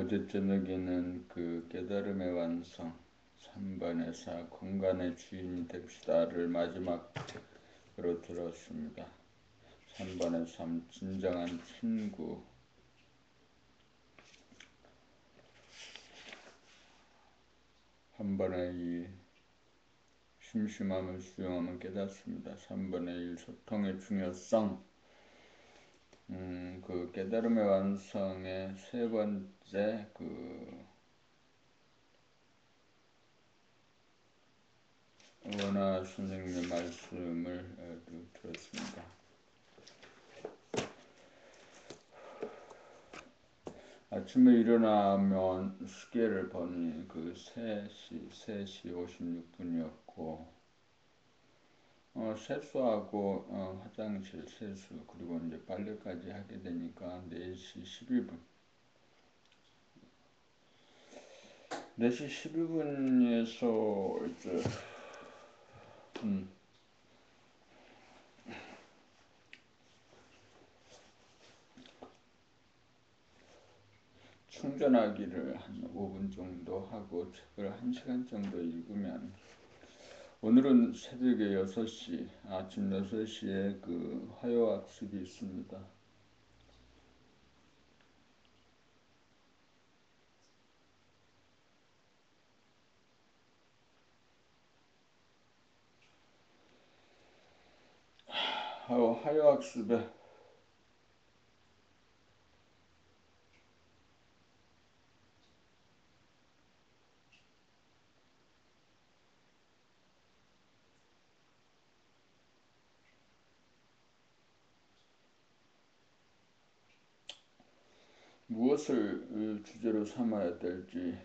어제 저녁에는 그 깨달음의 완성 3번의 4 공간의 주인이 됩시다를 마지막으로 들었습니다. 3번의 3 진정한 친구 3번의 2 심심함을 수용하면 깨닫습니다. 3번의 1 소통의 중요성 그 깨달음의 완성의 세 번째 원화 선생님의 말씀을 들었습니다. 아침에 일어나면 시계를 보니 그 3시 56분이었고 세수하고 화장실 세수 그리고 이제 빨래까지 하게 되니까 4시 12분 4시 12분에서 이제 충전하기를 한 5분 정도 하고 책을 1시간 정도 읽으면 오늘은 새벽에 6시 아침 6시에 그 화요학습이 있습니다. 화요학습에 무엇을 주제로 삼아야 될지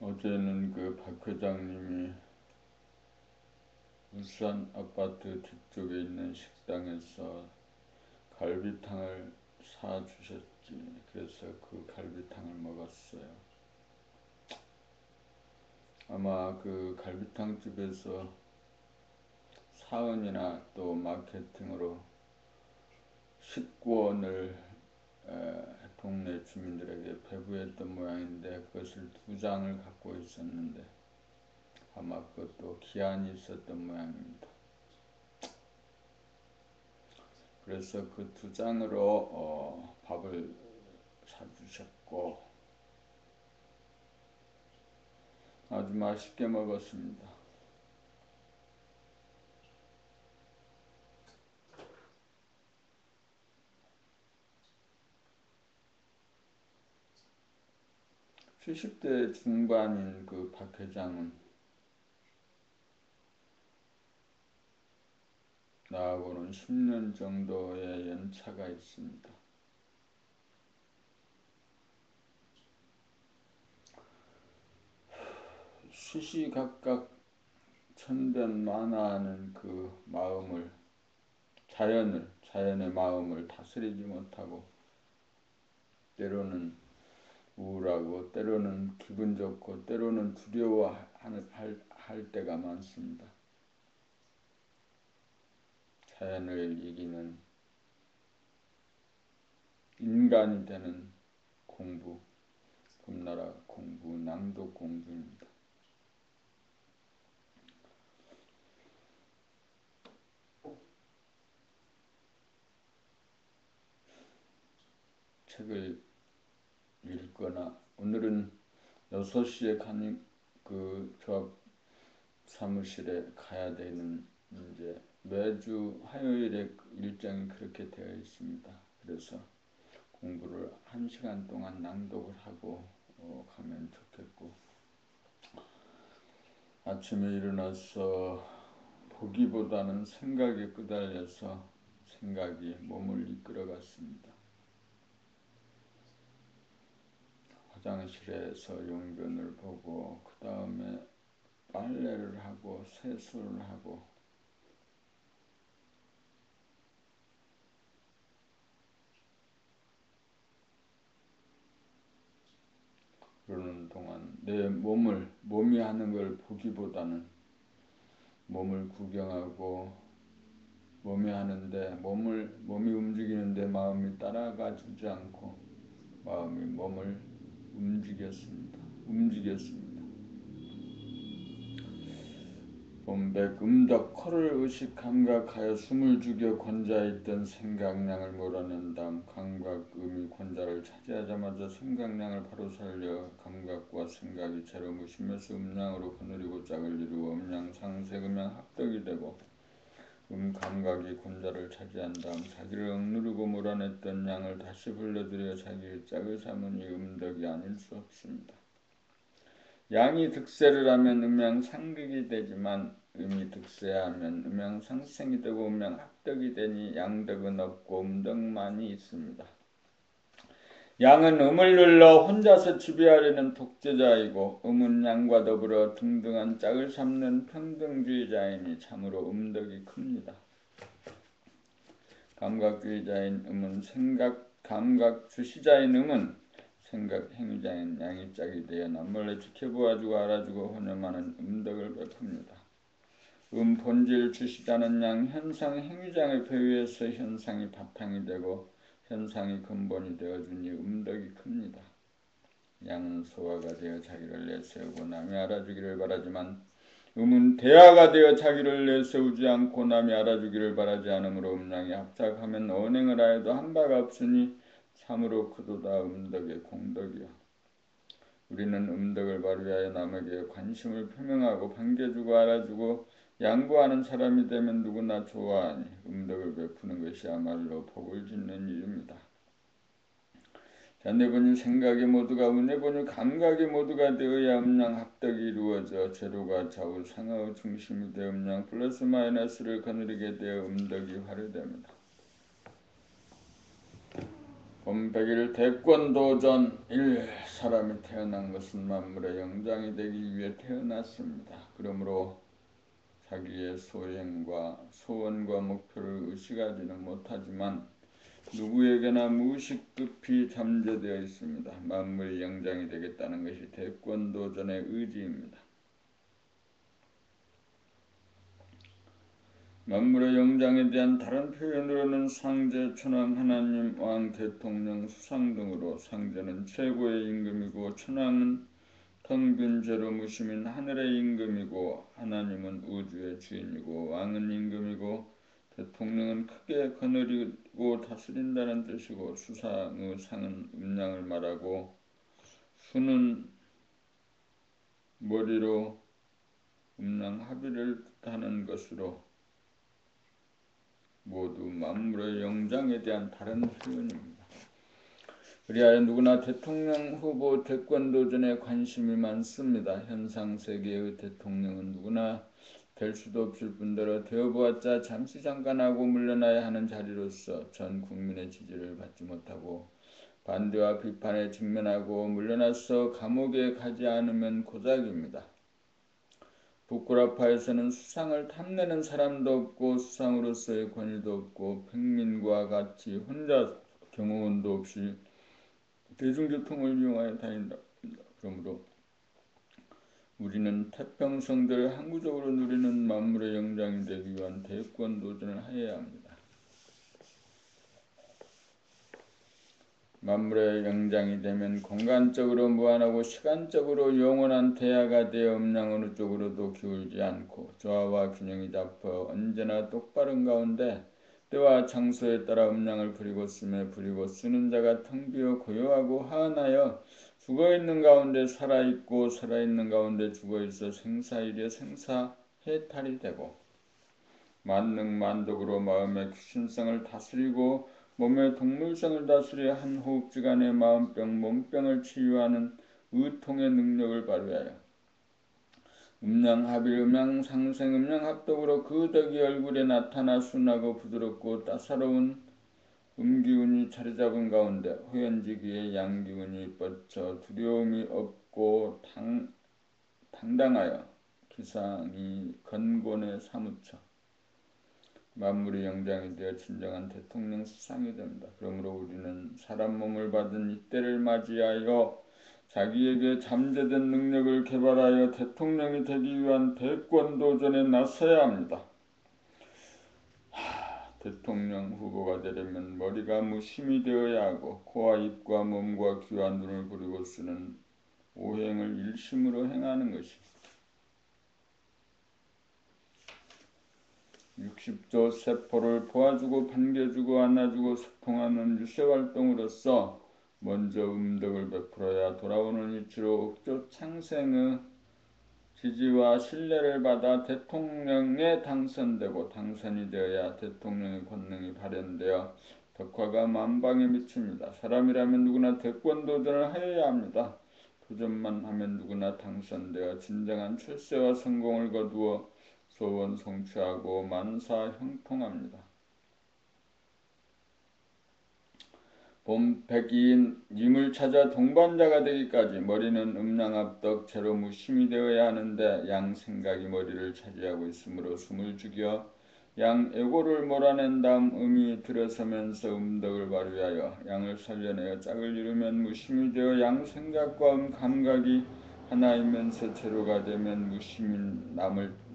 어제는 그 박 회장님이 울산 아파트 뒤쪽에 있는 식당에서 갈비탕을 사주셨지. 그래서 그 갈비탕을 먹었어요. 아마 그 갈비탕 집에서 사은이나 또 마케팅으로 식권을 동네 주민들에게 배부했던 모양인데 그것을 2장을 갖고 있었는데 아마 그것도 기한이 있었던 모양입니다. 그래서 그 2장으로 밥을 사주셨고 아주 맛있게 먹었습니다. 칠십 대 중반인 그 박 회장은 나하고는 10년 정도의 연차가 있습니다. 시시각각 천변만화하는 그 마음을 자연의 마음을 다스리지 못하고 때로는 우울하고 때로는 기분 좋고 때로는 두려워하는 할 때가 많습니다. 자연을 이기는 인간이 되는 공부, 금나라 공부, 낭독 공부입니다. 책을 읽거나 오늘은 6시에 가는 그 조합 사무실에 가야 되는 이제 매주 화요일에 일정이 그렇게 되어 있습니다. 그래서 공부를 1시간 동안 낭독을 하고 가면 좋겠고, 아침에 일어나서 보기보다는 생각에 끄달려서 생각이 몸을 이끌어갔습니다. 화장실에서 용변을 보고 그 다음에 빨래를 하고 세수를 하고 그러는 동안 내 몸이 하는 걸 보기보다는 몸을 구경하고 몸이 하는데 몸이 움직이는데 마음이 따라가 주지 않고 마음이 몸을 움직였습니다. 본백 음덕 코를 의식 감각하여 숨을 죽여 권자있던 생각량을 몰아낸 다음 감각음이 권자를 차지하자마자 생각량을 바로 살려 감각과 생각이 제로 무심해서 음량으로 거느리고 짝을 이루어 음량 상색 음량 합덕이 되고 감각이 권자를 차지한 다음 자기를 억누르고 몰아냈던 양을 다시 불러들여 자기의 짝을 삼으니 음덕이 아닐 수 없습니다. 양이 득세를 하면 음양 상극이 되지만 음이 득세하면 음양 상생이 되고 음양 합덕이 되니 양덕은 없고 음덕만이 있습니다. 양은 음을 눌러 혼자서 지배하려는 독재자이고 음은 양과 더불어 등등한 짝을 삼는 평등주의자이니 참으로 음덕이 큽니다. 감각주의자인 음은 감각주시자인 음은 생각 행위자인 양이 짝이 되어 남몰래 지켜보아주고 알아주고 혼념하는 음덕을 베풉니다. 본질 주시자는 양 현상 행위장의 배후에서 현상이 바탕이 되고 현상이 근본이 되어주니 음덕이 큽니다. 양은 소화가 되어 자기를 내세우고 남이 알아주기를 바라지만 음은 대화가 되어 자기를 내세우지 않고 남이 알아주기를 바라지 않으므로 음양이 합작하면 언행을 하여도 한 바가 없으니 참으로 크도다 음덕의 공덕이요. 우리는 음덕을 발휘하여 남에게 관심을 표명하고 반겨주고 알아주고 양보하는 사람이 되면 누구나 좋아하니 음덕을 베푸는 것이야말로 복을 짓는 일입니다. 자네보니 생각이 모두가 은혜보니 감각이 모두가 되어야 음양 합덕이 이루어져 제로가 좌우 상하의 중심이 되어 음양 플러스 마이너스를 거느리게 되어 음덕이 활효됩니다. 본 100일 대권도전 1. 사람이 태어난 것은 만물의 영장이 되기 위해 태어났습니다. 그러므로 자기의 소원과 목표를 의식하지는 못하지만 누구에게나 무의식급히 잠재되어 있습니다. 만물의 영장이 되겠다는 것이 대권도전의 의지입니다. 만물의 영장에 대한 다른 표현으로는 상제, 천왕, 하나님, 왕, 대통령, 수상 등으로 상제는 최고의 임금이고 천왕은 텅빈 죄로 무심인 하늘의 임금이고 하나님은 우주의 주인이고 왕은 임금이고 대통령은 크게 거느리고 다스린다는 뜻이고 수상의 상은 음양을 말하고 수는 머리로 음양 합의를 뜻하는 것으로 모두 만물의 영장에 대한 다른 표현입니다. 그리하여 누구나 대통령 후보 대권도전에 관심이 많습니다. 현상세계의 대통령은 누구나 될 수도 없을 뿐더러 되어보았자 잠시 잠깐 하고 물러나야 하는 자리로서 전 국민의 지지를 받지 못하고 반대와 비판에 직면하고 물러나서 감옥에 가지 않으면 고작입니다. 북구라파에서는 수상을 탐내는 사람도 없고 수상으로서의 권위도 없고 평민과 같이 혼자 경호원도 없이 대중교통을 이용하여 다닌다. 그러므로 우리는 태평성들을 항구적으로 누리는 만물의 영장이 되기 위한 대권 도전을 해야 합니다. 만물의 영장이 되면 공간적으로 무한하고 시간적으로 영원한 태야가 되어 음양 어느 쪽으로도 기울지 않고 조화와 균형이 잡혀 언제나 똑바른 가운데 때와 장소에 따라 음양을 부리고 쓰며 부리고 쓰는 자가 텅 비어 고요하고 한하여 죽어있는 가운데 살아있고 살아있는 가운데 죽어있어 생사일에 생사해탈이 되고 만능만덕으로 마음의 귀신성을 다스리고 몸의 동물성을 다스려 한 호흡지간의 마음병, 몸병을 치유하는 의통의 능력을 발휘하여 음양합일, 음양상생, 음양합독으로 그 덕이 얼굴에 나타나 순하고 부드럽고 따사로운 음기운이 자리잡은 가운데 호연지기에 양기운이 뻗쳐 두려움이 없고 당당하여 기상이 건곤에 사무쳐 만물의 영장이 되어 진정한 대통령 수상이 됩니다. 그러므로 우리는 사람 몸을 받은 이때를 맞이하여 자기에게 잠재된 능력을 개발하여 대통령이 되기 위한 대권도전에 나서야 합니다. 대통령 후보가 되려면 머리가 무심히 되어야 하고 코와 입과 몸과 귀와 눈을 부리고 쓰는 오행을 일심으로 행하는 것입니다. 60조 세포를 보아주고 반겨주고 안아주고 소통하는 유세활동으로서 먼저 음덕을 베풀어야 돌아오는 이치로 옥조 창생의 지지와 신뢰를 받아 대통령에 당선되고 당선이 되어야 대통령의 권능이 발현되어 덕화가 만방에 미칩니다. 사람이라면 누구나 대권도전을 해야 합니다. 도전만 하면 누구나 당선되어 진정한 출세와 성공을 거두어 소원 성취하고 만사 형통합니다. 봄백이인 님을 찾아 동반자가 되기까지 머리는 음양합덕 제로 무심히 되어야 하는데 양 생각이 머리를 차지하고 있으므로 숨을 죽여 양 애고를 몰아낸 다음 음이 들어서면서 음덕을 발휘하여 양을 살려내어 짝을 이루면 무심히 되어 양 생각과 감각이 하나이면서 제로가 되면 무심인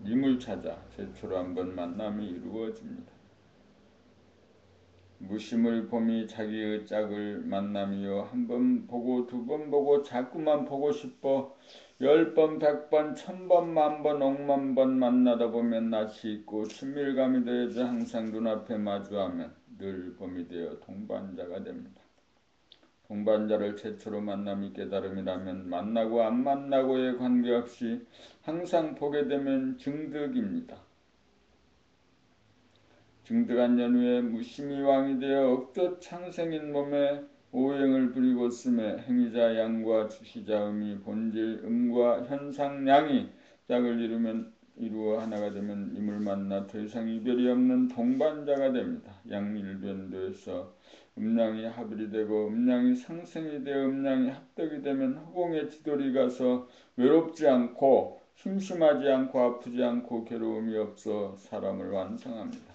님을 찾아 제초로 한번 만남이 이루어집니다. 무심을 봄이 자기의 짝을 만남이요. 한 번 보고 두 번 보고 자꾸만 보고 싶어 10번, 100번, 1000번, 만번, 억만번 만나다 보면 낯이 있고 친밀감이 되어져 항상 눈앞에 마주하면 늘 봄이 되어 동반자가 됩니다. 동반자를 최초로 만남이 깨달음이라면 만나고 안 만나고에 관계없이 항상 보게 되면 증득입니다. 증득한 연후에 무심히 왕이 되어 억조 창생인 몸에 오행을 부리고 쓰매 행위자 양과 주시자 음이 본질 음과 현상 양이 짝을 이루어 하나가 되면 임을 만나 더 이상 이별이 없는 동반자가 됩니다. 양일변도에서 음양이 합일이 되고 음양이 상생이 되어 음양이 합덕이 되면 허공에 지돌이 가서 외롭지 않고 심심하지 않고 아프지 않고 괴로움이 없어 사람을 완성합니다.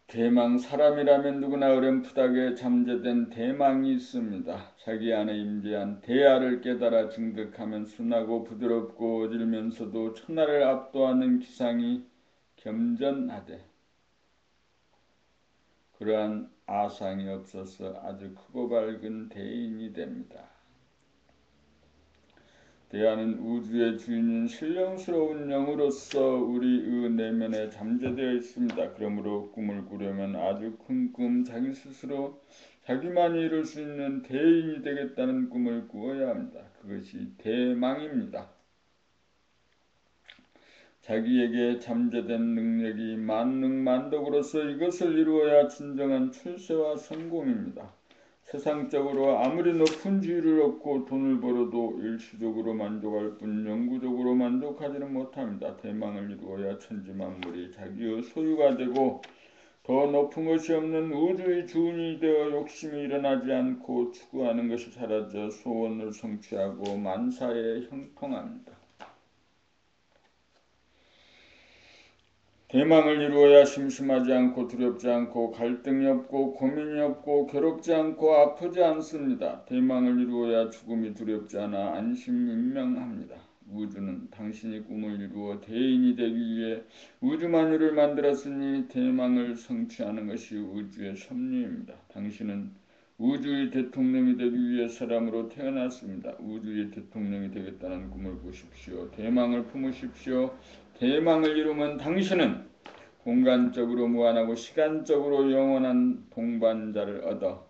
대망 사람이라면 누구나 어렴풋하게 잠재된 대망이 있습니다. 자기 안에 임재한 대야를 깨달아 증득하면 순하고 부드럽고 어질면서도 천하를 압도하는 기상이 겸전하되 그러한 아상이 없어서 아주 크고 밝은 대인이 됩니다. 대야는 우주의 주인인 신령스러운 영으로서 우리의 내면에 잠재되어 있습니다. 그러므로 꿈을 꾸려면 아주 큰 꿈, 자기 스스로 자기만이 이룰 수 있는 대인이 되겠다는 꿈을 꾸어야 합니다. 그것이 대망입니다. 자기에게 잠재된 능력이 만능만덕으로서 이것을 이루어야 진정한 출세와 성공입니다. 세상적으로 아무리 높은 지위를 얻고 돈을 벌어도 일시적으로 만족할 뿐 영구적으로 만족하지는 못합니다. 대망을 이루어야 천지만물이 자기의 소유가 되고 더 높은 것이 없는 우주의 주인이 되어 욕심이 일어나지 않고 추구하는 것이 사라져 소원을 성취하고 만사에 형통합니다. 대망을 이루어야 심심하지 않고 두렵지 않고 갈등이 없고 고민이 없고 괴롭지 않고 아프지 않습니다. 대망을 이루어야 죽음이 두렵지 않아 안심임명합니다. 우주는 당신이 꿈을 이루어 대인이 되기 위해 우주 만유를 만들었으니 대망을 성취하는 것이 우주의 섭리입니다. 당신은 우주의 대통령이 되기 위해 사람으로 태어났습니다. 우주의 대통령이 되겠다는 꿈을 꾸십시오. 대망을 품으십시오. 대망을 이루면 당신은 공간적으로 무한하고 시간적으로 영원한 동반자를 얻어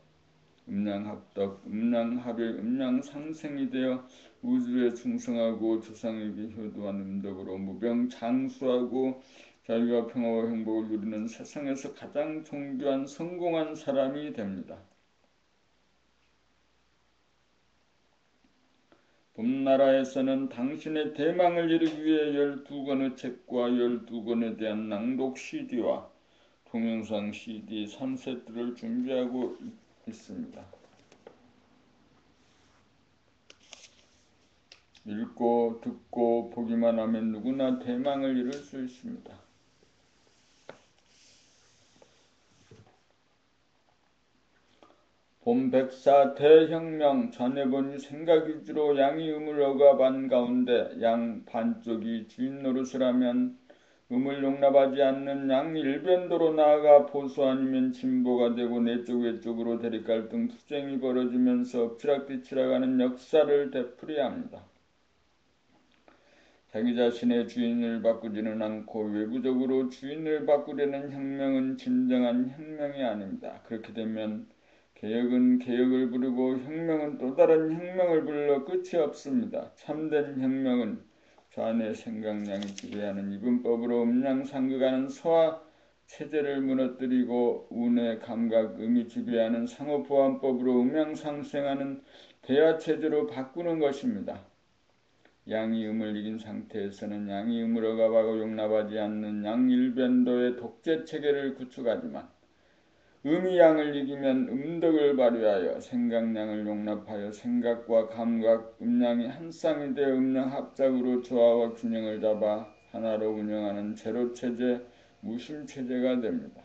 음양합덕, 음양합일, 음양상생이 되어 우주에 충성하고 조상에게 효도한 음덕으로 무병장수하고 자유와 평화와 행복을 누리는 세상에서 가장 존귀한 성공한 사람이 됩니다. 봄나라에서는 당신의 대망을 이루기 위해 12권의 책과 12권에 대한 낭독 CD와 동영상 CD 3세트를 준비하고 있습니다. 읽고 듣고 보기만 하면 누구나 대망을 이룰 수 있습니다. 봄백사 대혁명 전해보니 생각 위주로 양이 음을 억압한 가운데 양 반쪽이 주인 노릇을 하면 음을 용납하지 않는 양 일변도로 나아가 보수 아니면 진보가 되고 내쪽 외쪽으로 대립갈등 투쟁이 벌어지면서 엎치락뒤치락하는 역사를 되풀이합니다. 자기 자신의 주인을 바꾸지는 않고 외부적으로 주인을 바꾸려는 혁명은 진정한 혁명이 아닙니다. 그렇게 되면 개혁은 개혁을 부르고 혁명은 또 다른 혁명을 불러 끝이 없습니다. 참된 혁명은 좌뇌 생각량이 지배하는 이분법으로 음양상극하는 소화 체제를 무너뜨리고 우뇌 감각 음이 지배하는 상호보완법으로 음양상생하는 대화체제로 바꾸는 것입니다. 양이 음을 이긴 상태에서는 양이 음을 억압하고 용납하지 않는 양일변도의 독재체계를 구축하지만 음이 양을 이기면 음덕을 발휘하여 생각량을 용납하여 생각과 감각, 음량이 한 쌍이 되어 음량합작으로 조화와 균형을 잡아 하나로 운영하는 제로체제, 무심체제가 됩니다.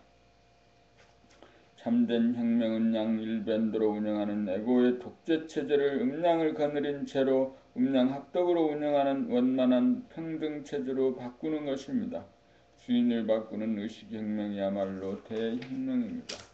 참된 혁명은 양일변도로 운영하는 에고의 독재체제를 음량을 거느린 채로 음량합덕으로 운영하는 원만한 평등체제로 바꾸는 것입니다. 주인을 바꾸는 의식혁명이야말로 대혁명입니다.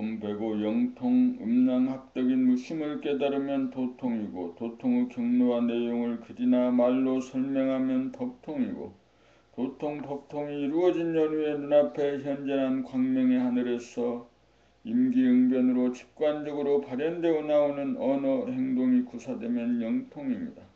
봄배고 영통 음양합덕인 무심을 깨달으면 도통이고 도통의 경로와 내용을 글이나 말로 설명하면 법통이고 도통 법통이 이루어진 연후에 눈앞에 현존한 광명의 하늘에서 임기응변으로 직관적으로 발현되어 나오는 언어 행동이 구사되면 영통입니다.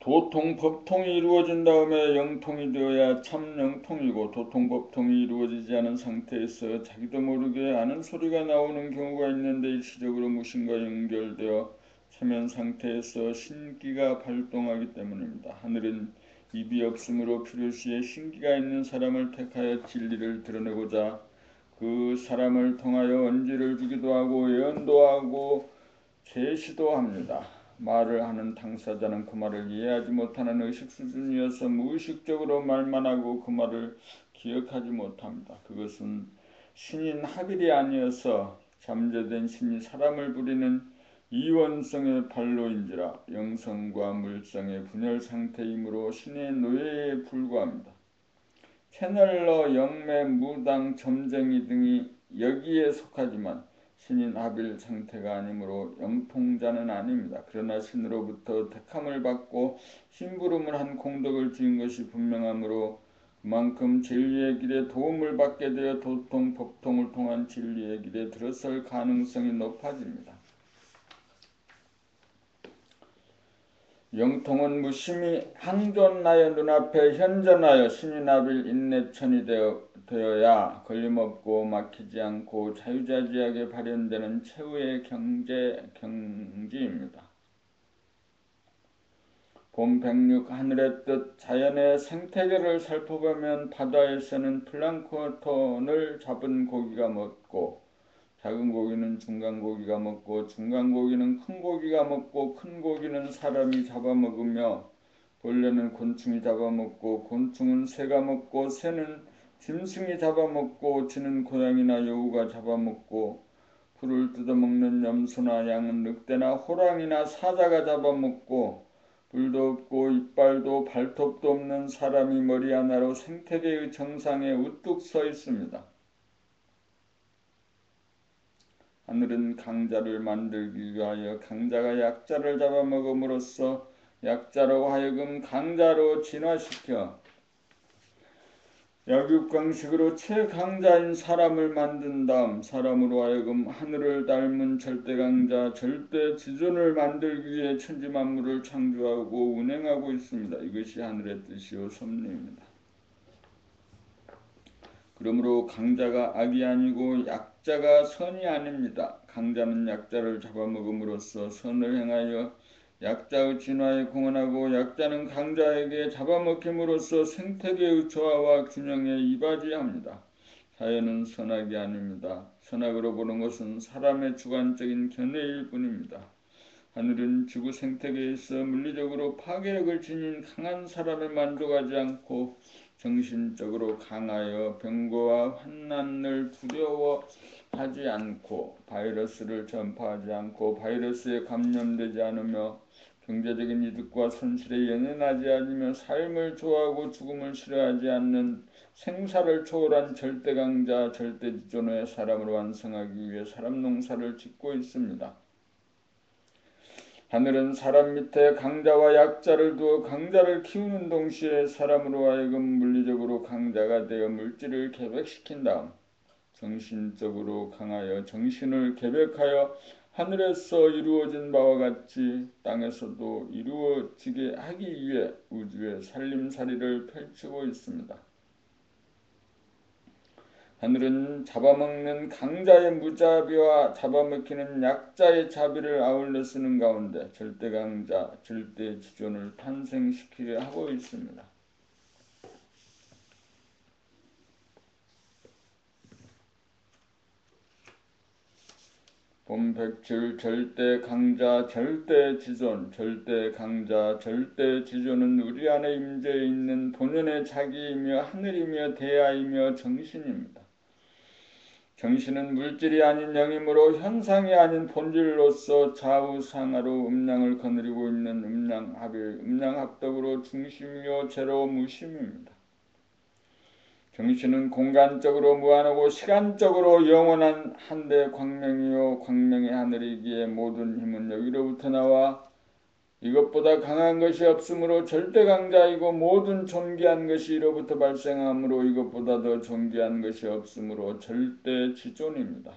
도통 법통이 이루어진 다음에 영통이 되어야 참 영통이고 도통 법통이 이루어지지 않은 상태에서 자기도 모르게 아는 소리가 나오는 경우가 있는데 일시적으로 무심과 연결되어 체면 상태에서 신기가 발동하기 때문입니다. 하늘은 입이 없으므로 필요시에 신기가 있는 사람을 택하여 진리를 드러내고자 그 사람을 통하여 언지를 주기도 하고 예언도 하고 제시도 합니다. 말을 하는 당사자는 그 말을 이해하지 못하는 의식 수준이어서 무의식적으로 말만 하고 그 말을 기억하지 못합니다. 그것은 신인 합일이 아니어서 잠재된 신이 사람을 부리는 이원성의 발로인지라 영성과 물성의 분열 상태이므로 신의 노예에 불과합니다. 채널러, 영매, 무당, 점쟁이 등이 여기에 속하지만 신인 합일 상태가 아니므로 영통자는 아닙니다. 그러나 신으로부터 택함을 받고 심부름을 한 공덕을 지은 것이 분명하므로 그만큼 진리의 길에 도움을 받게 되어 도통, 법통을 통한 진리의 길에 들어설 가능성이 높아집니다. 영통은 무심히 항존하여 눈앞에 현존하여 신이 나빌 인내천이 되어야 걸림없고 막히지 않고 자유자재하게 발현되는 최후의 경지입니다. 봄 백육 하늘의 뜻 자연의 생태계를 살펴보면 바다에서는 플랑크톤을 잡은 고기가 먹고 작은 고기는 중간 고기가 먹고 중간 고기는 큰 고기가 먹고 큰 고기는 사람이 잡아먹으며 벌레는 곤충이 잡아먹고 곤충은 새가 먹고 새는 짐승이 잡아먹고 쥐는 고양이나 여우가 잡아먹고 풀을 뜯어먹는 염소나 양은 늑대나 호랑이나 사자가 잡아먹고 불도 없고 이빨도 발톱도 없는 사람이 머리 하나로 생태계의 정상에 우뚝 서 있습니다. 하늘은 강자를 만들기 위하여 강자가 약자를 잡아먹음으로써 약자로 하여금 강자로 진화시켜 약육강식으로 최강자인 사람을 만든 다음 사람으로 하여금 하늘을 닮은 절대강자 절대지존을 만들기 위해 천지만물을 창조하고 운행하고 있습니다. 이것이 하늘의 뜻이요 섭리입니다. 그러므로 강자가 악이 아니고 약자가 선이 아닙니다. 강자는 약자를 잡아먹음으로써 선을 행하여 약자의 진화에 공헌하고 약자는 강자에게 잡아먹힘으로써 생태계의 조화와 균형에 이바지합니다. 자연은 선악이 아닙니다. 선악으로 보는 것은 사람의 주관적인 견해일 뿐입니다. 하늘은 지구 생태계에서 물리적으로 파괴력을 지닌 강한 사람에 만족하지 않고 정신적으로 강하여 병거와 환난을 두려워하지 않고 바이러스를 전파하지 않고 바이러스에 감염되지 않으며 경제적인 이득과 손실에 연연하지 않으며 삶을 좋아하고 죽음을 싫어하지 않는 생사를 초월한 절대강자 절대지존의 사람을 완성하기 위해 사람 농사를 짓고 있습니다. 하늘은 사람 밑에 강자와 약자를 두어 강자를 키우는 동시에 사람으로 하여금 물리적으로 강자가 되어 물질을 계백시킨 다음 정신적으로 강하여 정신을 계백하여 하늘에서 이루어진 바와 같이 땅에서도 이루어지게 하기 위해 우주의 살림살이를 펼치고 있습니다. 하늘은 잡아먹는 강자의 무자비와 잡아먹히는 약자의 자비를 아울러 쓰는 가운데 절대강자, 절대지존을 탄생시키려 하고 있습니다. 봄백칠 절대강자 절대지존 절대강자 절대지존은 우리 안에 임재해 있는 본연의 자기이며 하늘이며 대하이며 정신입니다. 정신은 물질이 아닌 영이므로 현상이 아닌 본질로서 좌우상하로 음양을 거느리고 있는 음양합의 음양합덕으로 중심이요 제로 무심입니다. 정신은 공간적으로 무한하고 시간적으로 영원한 한대 광명이요 광명의 하늘이기에 모든 힘은 여기로부터 나와 이것보다 강한 것이 없으므로 절대강자이고 모든 존귀한 것이 이로부터 발생하므로 이것보다 더 존귀한 것이 없으므로 절대지존입니다.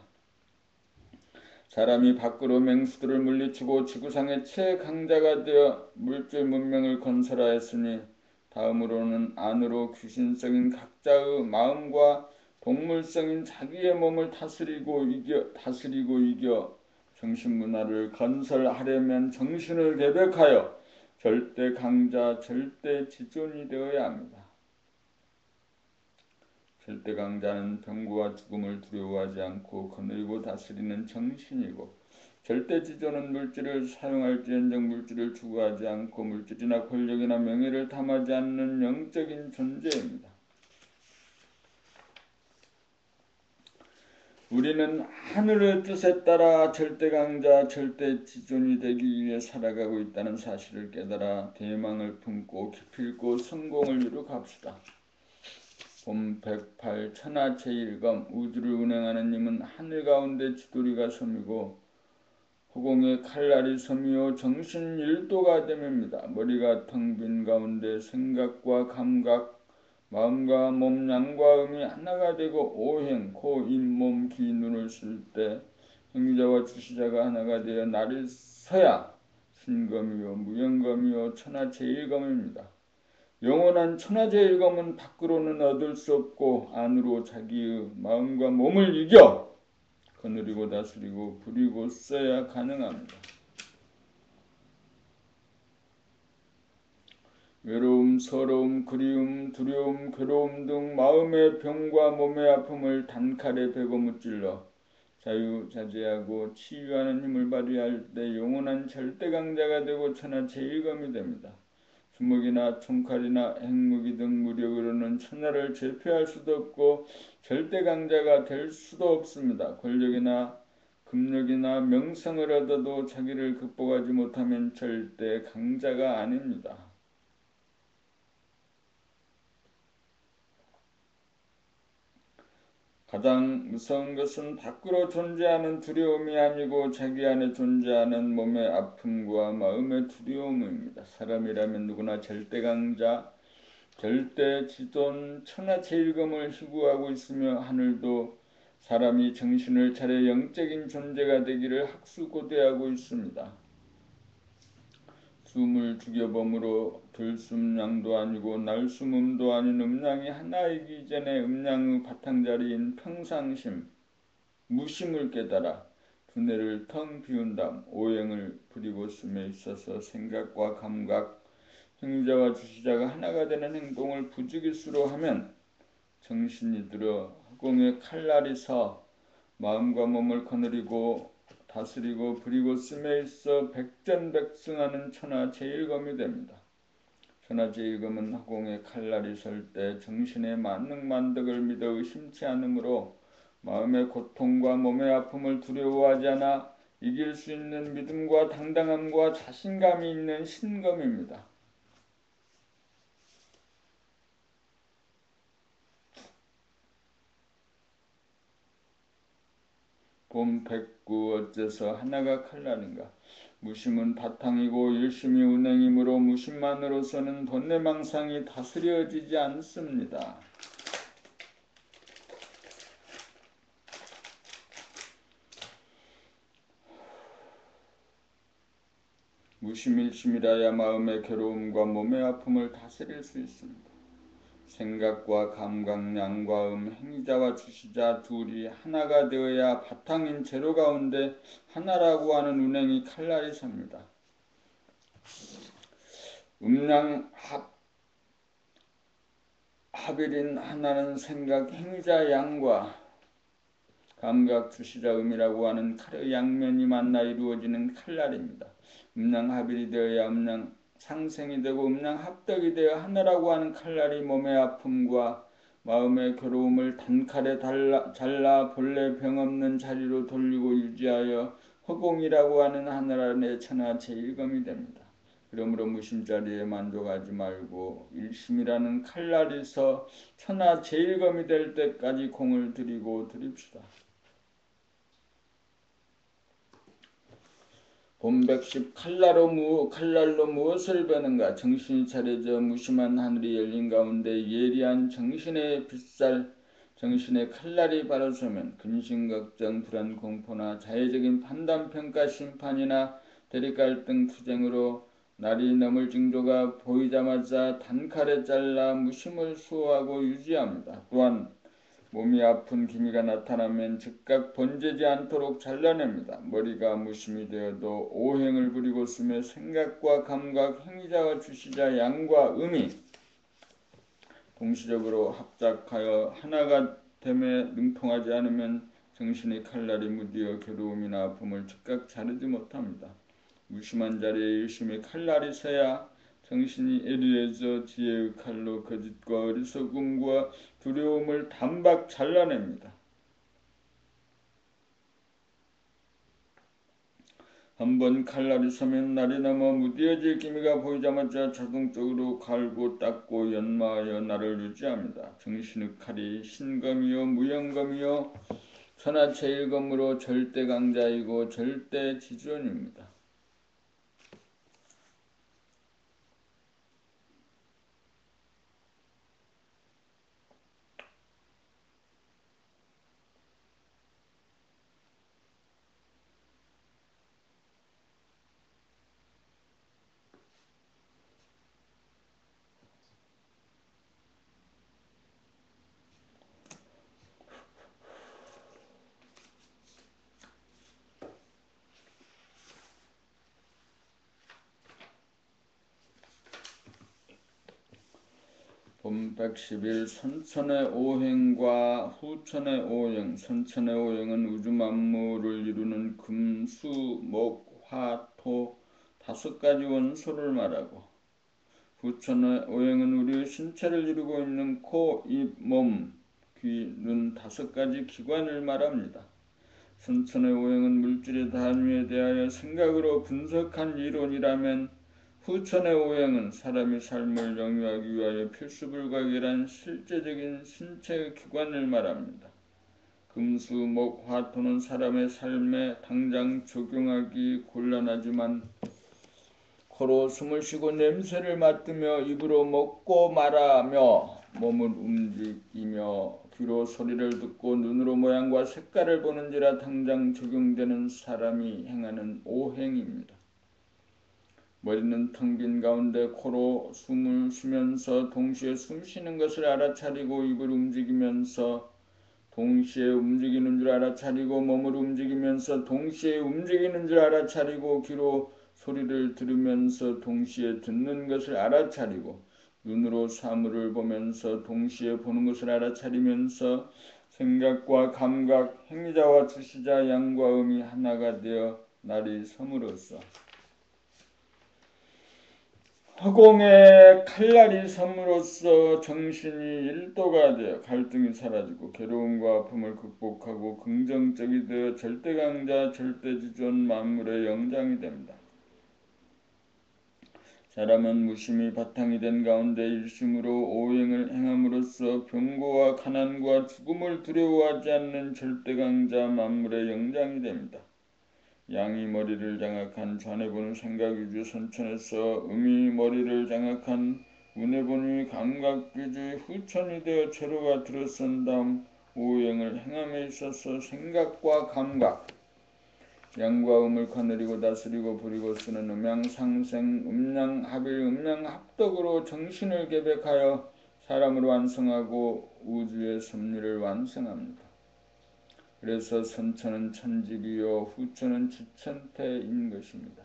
사람이 밖으로 맹수들을 물리치고 지구상의 최강자가 되어 물질 문명을 건설하였으니 다음으로는 안으로 귀신성인 각자의 마음과 동물성인 자기의 몸을 다스리고 이겨 정신문화를 건설하려면 정신을 개벽하여 절대 강자, 절대 지존이 되어야 합니다. 절대 강자는 병고와 죽음을 두려워하지 않고 거느리고 다스리는 정신이고 절대 지존은 물질을 사용할지언정 물질을 추구하지 않고 물질이나 권력이나 명예를 탐하지 않는 영적인 존재입니다. 우리는 하늘의 뜻에 따라 절대강자 절대지존이 되기 위해 살아가고 있다는 사실을 깨달아 대망을 품고 기필코 성공을 이루갑시다. 봄 108 천하 제1검 우주를 운행하는 님은 하늘 가운데 지도리가 섬이고 허공에 칼날이 섬이요 정신 일도가 됨입니다. 머리가 텅 빈 가운데 생각과 감각 마음과 몸, 양과 음이 하나가 되고 오행, 코, 입, 몸, 귀, 눈을 쓸 때 행위자와 주시자가 하나가 되어 나를 서야 신검이요 무영검이요 천하제일검입니다. 영원한 천하제일검은 밖으로는 얻을 수 없고 안으로 자기의 마음과 몸을 이겨 거느리고 다스리고 부리고 써야 가능합니다. 외로움, 서러움, 그리움, 두려움, 괴로움 등 마음의 병과 몸의 아픔을 단칼에 베고 무찔러 자유자재하고 치유하는 힘을 발휘할 때 영원한 절대강자가 되고 천하제일검이 됩니다. 주먹이나 총칼이나 핵무기 등 무력으로는 천하를 제패할 수도 없고 절대강자가 될 수도 없습니다. 권력이나 금력이나 명성을 얻어도 자기를 극복하지 못하면 절대 강자가 아닙니다. 가장 무서운 것은 밖으로 존재하는 두려움이 아니고 자기 안에 존재하는 몸의 아픔과 마음의 두려움입니다. 사람이라면 누구나 절대강자, 절대지존, 천하제일검을 희구하고 있으며 하늘도 사람이 정신을 차려 영적인 존재가 되기를 학수고대하고 있습니다. 숨을 죽여범으로 들숨량도 아니고 날숨음도 아닌 음량이 하나이기 전에 음량의 바탕자리인 평상심, 무심을 깨달아 두뇌를 텅 비운 다음 오행을 부리고 숨에 있어서 생각과 감각, 행위자와 주시자가 하나가 되는 행동을 부지기수로 하면 정신이 들어 허공에 칼날이 서 마음과 몸을 거느리고 다스리고 부리고 숨에 있어 백전백승하는 천하제일검이 됩니다. 천하제일검은 허공에 칼날이 설 때 정신의 만능만덕을 믿어 의심치 않으므로 마음의 고통과 몸의 아픔을 두려워하지 않아 이길 수 있는 믿음과 당당함과 자신감이 있는 신검입니다. 봄 백구 어째서 하나가 칼날인가. 무심은 바탕이고 일심이 운행이므로 무심만으로서는 번뇌망상이 다스려지지 않습니다. 무심일심이라야 마음의 괴로움과 몸의 아픔을 다스릴 수 있습니다. 생각과 감각, 양과 행위자와 주시자 둘이 하나가 되어야 바탕인 제로 가운데 하나라고 하는 운행이 칼날이 삽니다. 음양 합일인 하나는 생각, 행위자 양과 감각, 주시자 음이라고 하는 칼의 양면이 만나 이루어지는 칼날입니다. 음양 합일이 되어야 음양 상생이 되고 음양 합덕이 되어 하나라고 하는 칼날이 몸의 아픔과 마음의 괴로움을 단칼에 잘라 본래 병없는 자리로 돌리고 유지하여 허공이라고 하는 하늘 안에 천하제일검이 됩니다. 그러므로 무심자리에 만족하지 말고 일심이라는 칼날이 서 천하제일검이 될 때까지 공을 들이고 드립시다. 봄백십 칼날로 무엇을 베는가. 정신이 차려져 무심한 하늘이 열린 가운데 예리한 정신의 빛살 정신의 칼날이 바로 서면 근심 걱정 불안 공포나 자의적인 판단 평가 심판이나 대립갈등 투쟁으로 날이 넘을 징조가 보이자마자 단칼에 잘라 무심을 수호하고 유지합니다. 또한 몸이 아픈 기미가 나타나면 즉각 번지지 않도록 잘라냅니다. 머리가 무심이 되어도 오행을 부리고 쓰며 생각과 감각, 행위자와 주시자 양과 음이 동시적으로 합작하여 하나가 됨에 능통하지 않으면 정신의 칼날이 무디어 괴로움이나 아픔을 즉각 자르지 못합니다. 무심한 자리에 일심의 칼날이 서야 정신이 예리해져 지혜의 칼로 거짓과 어리석음과 두려움을 단박 잘라냅니다. 한번 칼날이 서면 날이 넘어 무뎌질 기미가 보이자마자 자동적으로 갈고 닦고 연마하여 날을 유지합니다. 정신의 칼이 신검이요 무영검이요 천하제일검으로 절대강자이고 절대지존입니다. 본 111 선천의 오행과 후천의 오행. 선천의 오행은 우주 만물을 이루는 금, 수, 목, 화, 토 5가지 원소를 말하고, 후천의 오행은 우리의 신체를 이루고 있는 코, 입, 몸, 귀, 눈 5가지 기관을 말합니다. 선천의 오행은 물질의 단위에 대하여 생각으로 분석한 이론이라면, 후천의 오행은 사람의 삶을 영위하기 위하여 필수불가결한 실제적인 신체의 기관을 말합니다. 금수, 목, 화, 토는 사람의 삶에 당장 적용하기 곤란하지만 코로 숨을 쉬고 냄새를 맡으며 입으로 먹고 말하며 몸을 움직이며 귀로 소리를 듣고 눈으로 모양과 색깔을 보는지라 당장 적용되는 사람이 행하는 오행입니다. 머리는 텅 빈 가운데 코로 숨을 쉬면서 동시에 숨 쉬는 것을 알아차리고 입을 움직이면서 동시에 움직이는 줄 알아차리고 몸을 움직이면서 동시에 움직이는 줄 알아차리고 귀로 소리를 들으면서 동시에 듣는 것을 알아차리고 눈으로 사물을 보면서 동시에 보는 것을 알아차리면서 생각과 감각, 행위자와 주시자, 양과 음이 하나가 되어 날이 섬으로써 허공에 칼날이 섬으로써 정신이 일도가 되어 갈등이 사라지고 괴로움과 아픔을 극복하고 긍정적이 되어 절대강자, 절대지존 만물의 영장이 됩니다. 사람은 무심히 바탕이 된 가운데 일심으로 오행을 행함으로써 병고와 가난과 죽음을 두려워하지 않는 절대강자 만물의 영장이 됩니다. 양이 머리를 장악한 좌뇌부는 생각위주 선천에서 음이 머리를 장악한 우뇌부는 감각위주 후천이 되어 제로가 들어선 다음 오행을 행함에 있어서 생각과 감각, 양과 음을 거느리고 다스리고 부리고 쓰는 음양상생, 음양합일, 음양합덕으로 정신을 계백하여 사람을 완성하고 우주의 섭리를 완성합니다. 그래서 선천은 천직이요 후천은 지천태인 것입니다.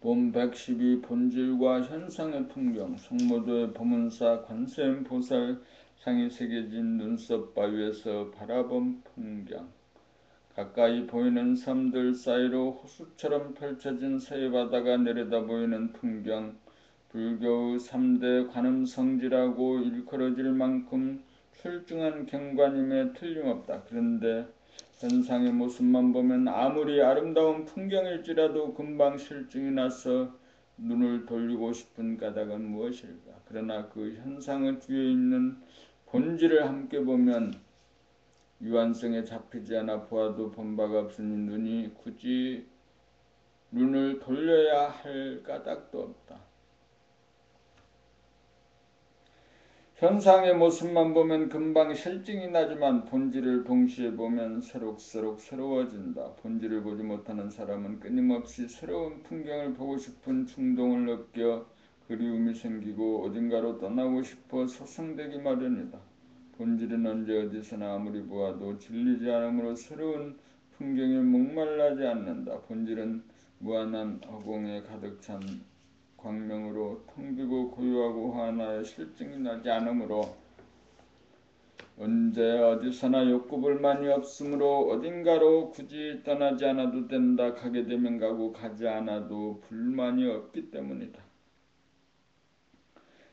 본 112 본질과 현상의 풍경. 성모도의 보문사 관세음보살 상이 새겨진 눈썹 바위에서 바라본 풍경. 가까이 보이는 섬들 사이로 호수처럼 펼쳐진 서해바다가 내려다 보이는 풍경. 불교의 3대 관음성지라고 일컬어질 만큼 출중한 경관임에 틀림없다. 그런데 현상의 모습만 보면 아무리 아름다운 풍경일지라도 금방 실증이 나서 눈을 돌리고 싶은 까닭은 무엇일까? 그러나 그 현상의 뒤에 있는 본질을 함께 보면 유한성에 잡히지 않아 보아도 본 바가 없으니 눈이 굳이 눈을 돌려야 할 까닭도 없다. 현상의 모습만 보면 금방 실증이 나지만 본질을 동시에 보면 새록새록 새로워진다. 본질을 보지 못하는 사람은 끊임없이 새로운 풍경을 보고 싶은 충동을 느껴 그리움이 생기고 어딘가로 떠나고 싶어 소생되기 마련이다. 본질은 언제 어디서나 아무리 보아도 질리지 않으므로 새로운 풍경에 목말라지 않는다. 본질은 무한한 허공에 가득 찬 광명으로 텅 비고 고요하고 환하여 실증이 나지 않으므로 언제 어디서나 욕구불만이 없으므로 어딘가로 굳이 떠나지 않아도 된다. 가게 되면 가고 가지 않아도 불만이 없기 때문이다.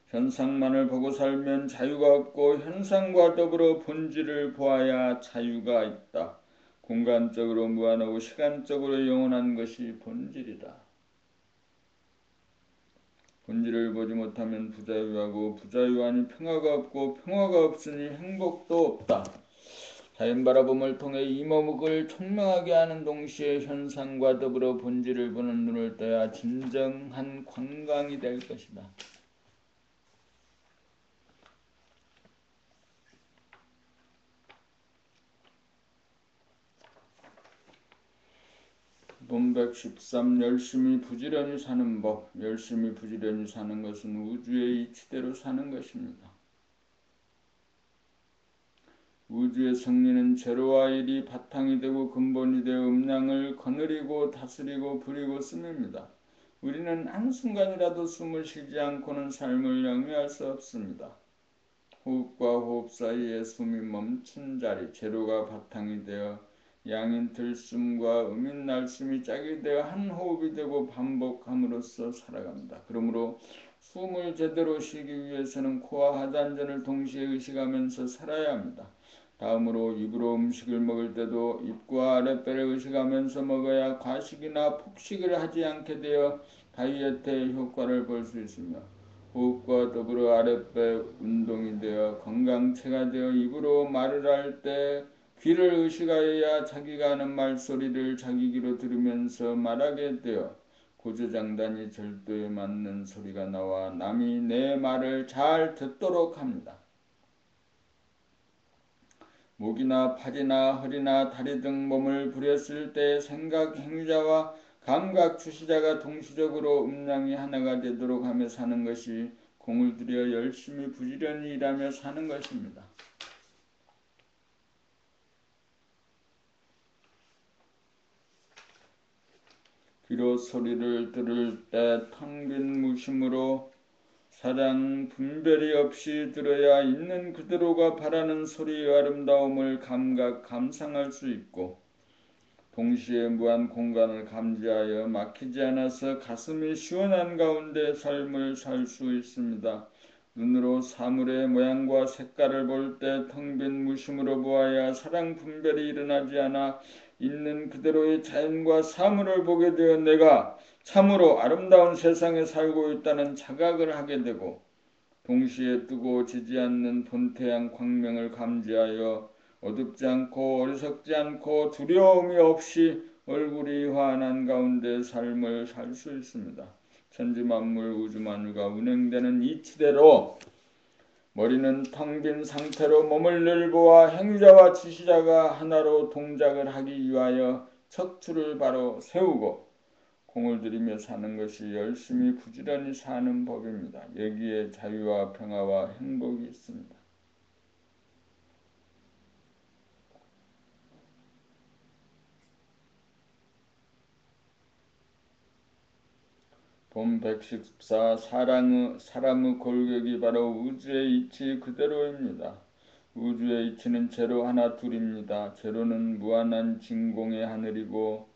현상만을 보고 살면 자유가 없고 현상과 더불어 본질을 보아야 자유가 있다. 공간적으로 무한하고 시간적으로 영원한 것이 본질이다. 본질을 보지 못하면 부자유하고 부자유하니 평화가 없고 평화가 없으니 행복도 없다. 자연 바라봄을 통해 이목을 총명하게 하는 동시에 현상과 더불어 본질을 보는 눈을 떠야 진정한 관광이 될 것이다. 본 113 열심히 부지런히 사는 법. 열심히 부지런히 사는 것은 우주의 이치대로 사는 것입니다. 우주의 성리는 제로와 일이 바탕이 되고 근본이 되어 음량을 거느리고 다스리고 부리고 씁니다. 우리는 한순간이라도 숨을 쉬지 않고는 삶을 영위할 수 없습니다. 호흡과 호흡 사이에 숨이 멈춘 자리, 제로가 바탕이 되어 양인 들숨과 음인 날숨이 짝이 되어 한 호흡이 되고 반복함으로써 살아갑니다. 그러므로 숨을 제대로 쉬기 위해서는 코와 하단전을 동시에 의식하면서 살아야 합니다. 다음으로 입으로 음식을 먹을 때도 입과 아랫배를 의식하면서 먹어야 과식이나 폭식을 하지 않게 되어 다이어트의 효과를 볼 수 있으며, 호흡과 더불어 아랫배 운동이 되어 건강체가 되어 입으로 말을 할 때 귀를 의식하여야 자기가 하는 말소리를 자기 귀로 들으면서 말하게 되어 고조장단이 절도에 맞는 소리가 나와 남이 내 말을 잘 듣도록 합니다. 목이나 팔이나 허리나 다리 등 몸을 부렸을 때 생각 행위자와 감각 주시자가 동시적으로 음량이 하나가 되도록 하며 사는 것이 공을 들여 열심히 부지런히 일하며 사는 것입니다. 귀로 소리를 들을 때 텅 빈 무심으로 사랑 분별이 없이 들어야 있는 그대로가 바라는 소리의 아름다움을 감상할 수 있고, 동시에 무한 공간을 감지하여 막히지 않아서 가슴이 시원한 가운데 삶을 살 수 있습니다. 눈으로 사물의 모양과 색깔을 볼 때 텅 빈 무심으로 보아야 사랑 분별이 일어나지 않아 있는 그대로의 자연과 사물을 보게 되어 내가 참으로 아름다운 세상에 살고 있다는 자각을 하게 되고, 동시에 뜨고 지지 않는 본태양 광명을 감지하여 어둡지 않고 어리석지 않고 두려움이 없이 얼굴이 환한 가운데 삶을 살 수 있습니다. 천지만물 우주만유가 운행되는 이치대로 머리는 텅 빈 상태로 몸을 늘 보아 행위자와 지시자가 하나로 동작을 하기 위하여 척추를 바로 세우고 공을 들이며 사는 것이 열심히 부지런히 사는 법입니다. 여기에 자유와 평화와 행복이 있습니다. 본 114 사람의 골격이 바로 우주의 이치 그대로입니다. 우주의 이치는 제로 하나 둘입니다. 제로는 무한한 진공의 하늘이고,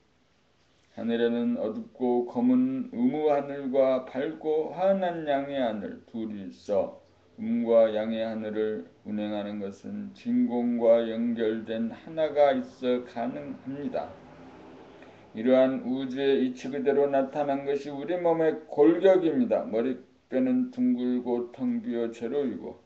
하늘에는 어둡고 검은 의무하늘과 밝고 환한 양의 하늘 둘이 있어 음과 양의 하늘을 운행하는 것은 진공과 연결된 하나가 있어 가능합니다. 이러한 우주의 이치 그대로 나타난 것이 우리 몸의 골격입니다. 머리뼈는 둥글고 텅 비어 제로이고,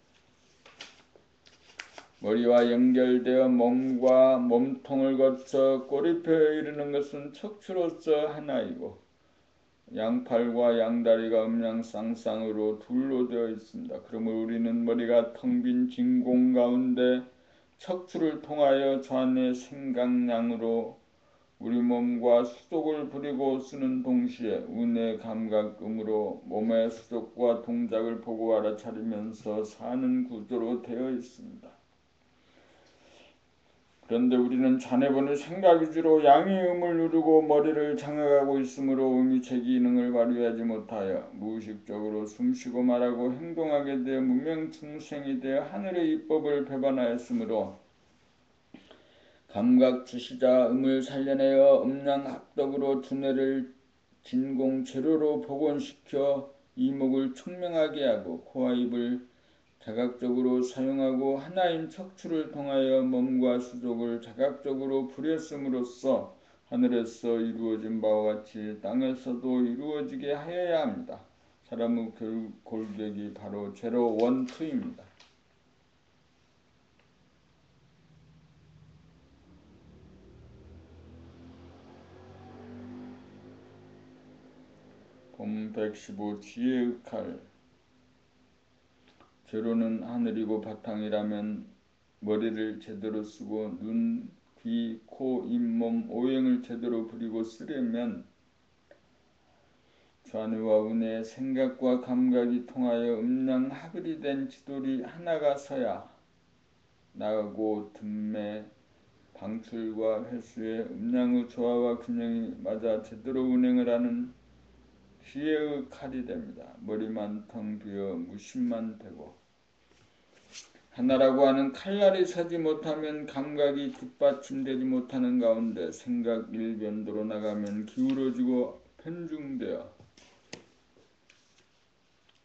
머리와 연결되어 몸과 몸통을 거쳐 꼬리뼈에 이르는 것은 척추로서 하나이고, 양팔과 양다리가 음양쌍쌍으로 둘로 되어 있습니다. 그러므로 우리는 머리가 텅 빈 진공 가운데 척추를 통하여 좌뇌 생각량으로 우리 몸과 수족을 부리고 쓰는 동시에 우뇌 감각음으로 몸의 수족과 동작을 보고 알아차리면서 사는 구조로 되어 있습니다. 그런데 우리는 자네번의 생각 위주로 양의 음을 누르고 머리를 장악하고 있으므로 음이 제 기능을 발휘하지 못하여 무의식적으로 숨쉬고 말하고 행동하게 되어 무명충생이 되어 하늘의 이법을 배반하였으므로 감각 주시자 음을 살려내어 음양합덕으로 두뇌를 진공 제로로 복원시켜 이목을 청명하게 하고 코와 입을 자각적으로 사용하고 하나인 척추를 통하여 몸과 수족을 자각적으로 부렸음으로써 하늘에서 이루어진 바와 같이 땅에서도 이루어지게 하여야 합니다. 사람의 골격이 바로 제로 원투입니다. 본 115 지혜의 칼. 제로는 하늘이고 바탕이라면 머리를 제대로 쓰고 눈, 귀, 코, 잇몸, 오행을 제대로 부리고 쓰려면 좌뇌와 우뇌의 생각과 감각이 통하여 음양합일이 된 지돌이 하나가 서야 나하고 듬매, 방출과 회수의 음양의 조화와 균형이 맞아 제대로 운행을 하는 지혜의 칼이 됩니다. 머리만 텅 비어 무심만 되고 하나라고 하는 칼날이 서지 못하면 감각이 뒷받침되지 못하는 가운데 생각 일변도로 나가면 기울어지고 편중되어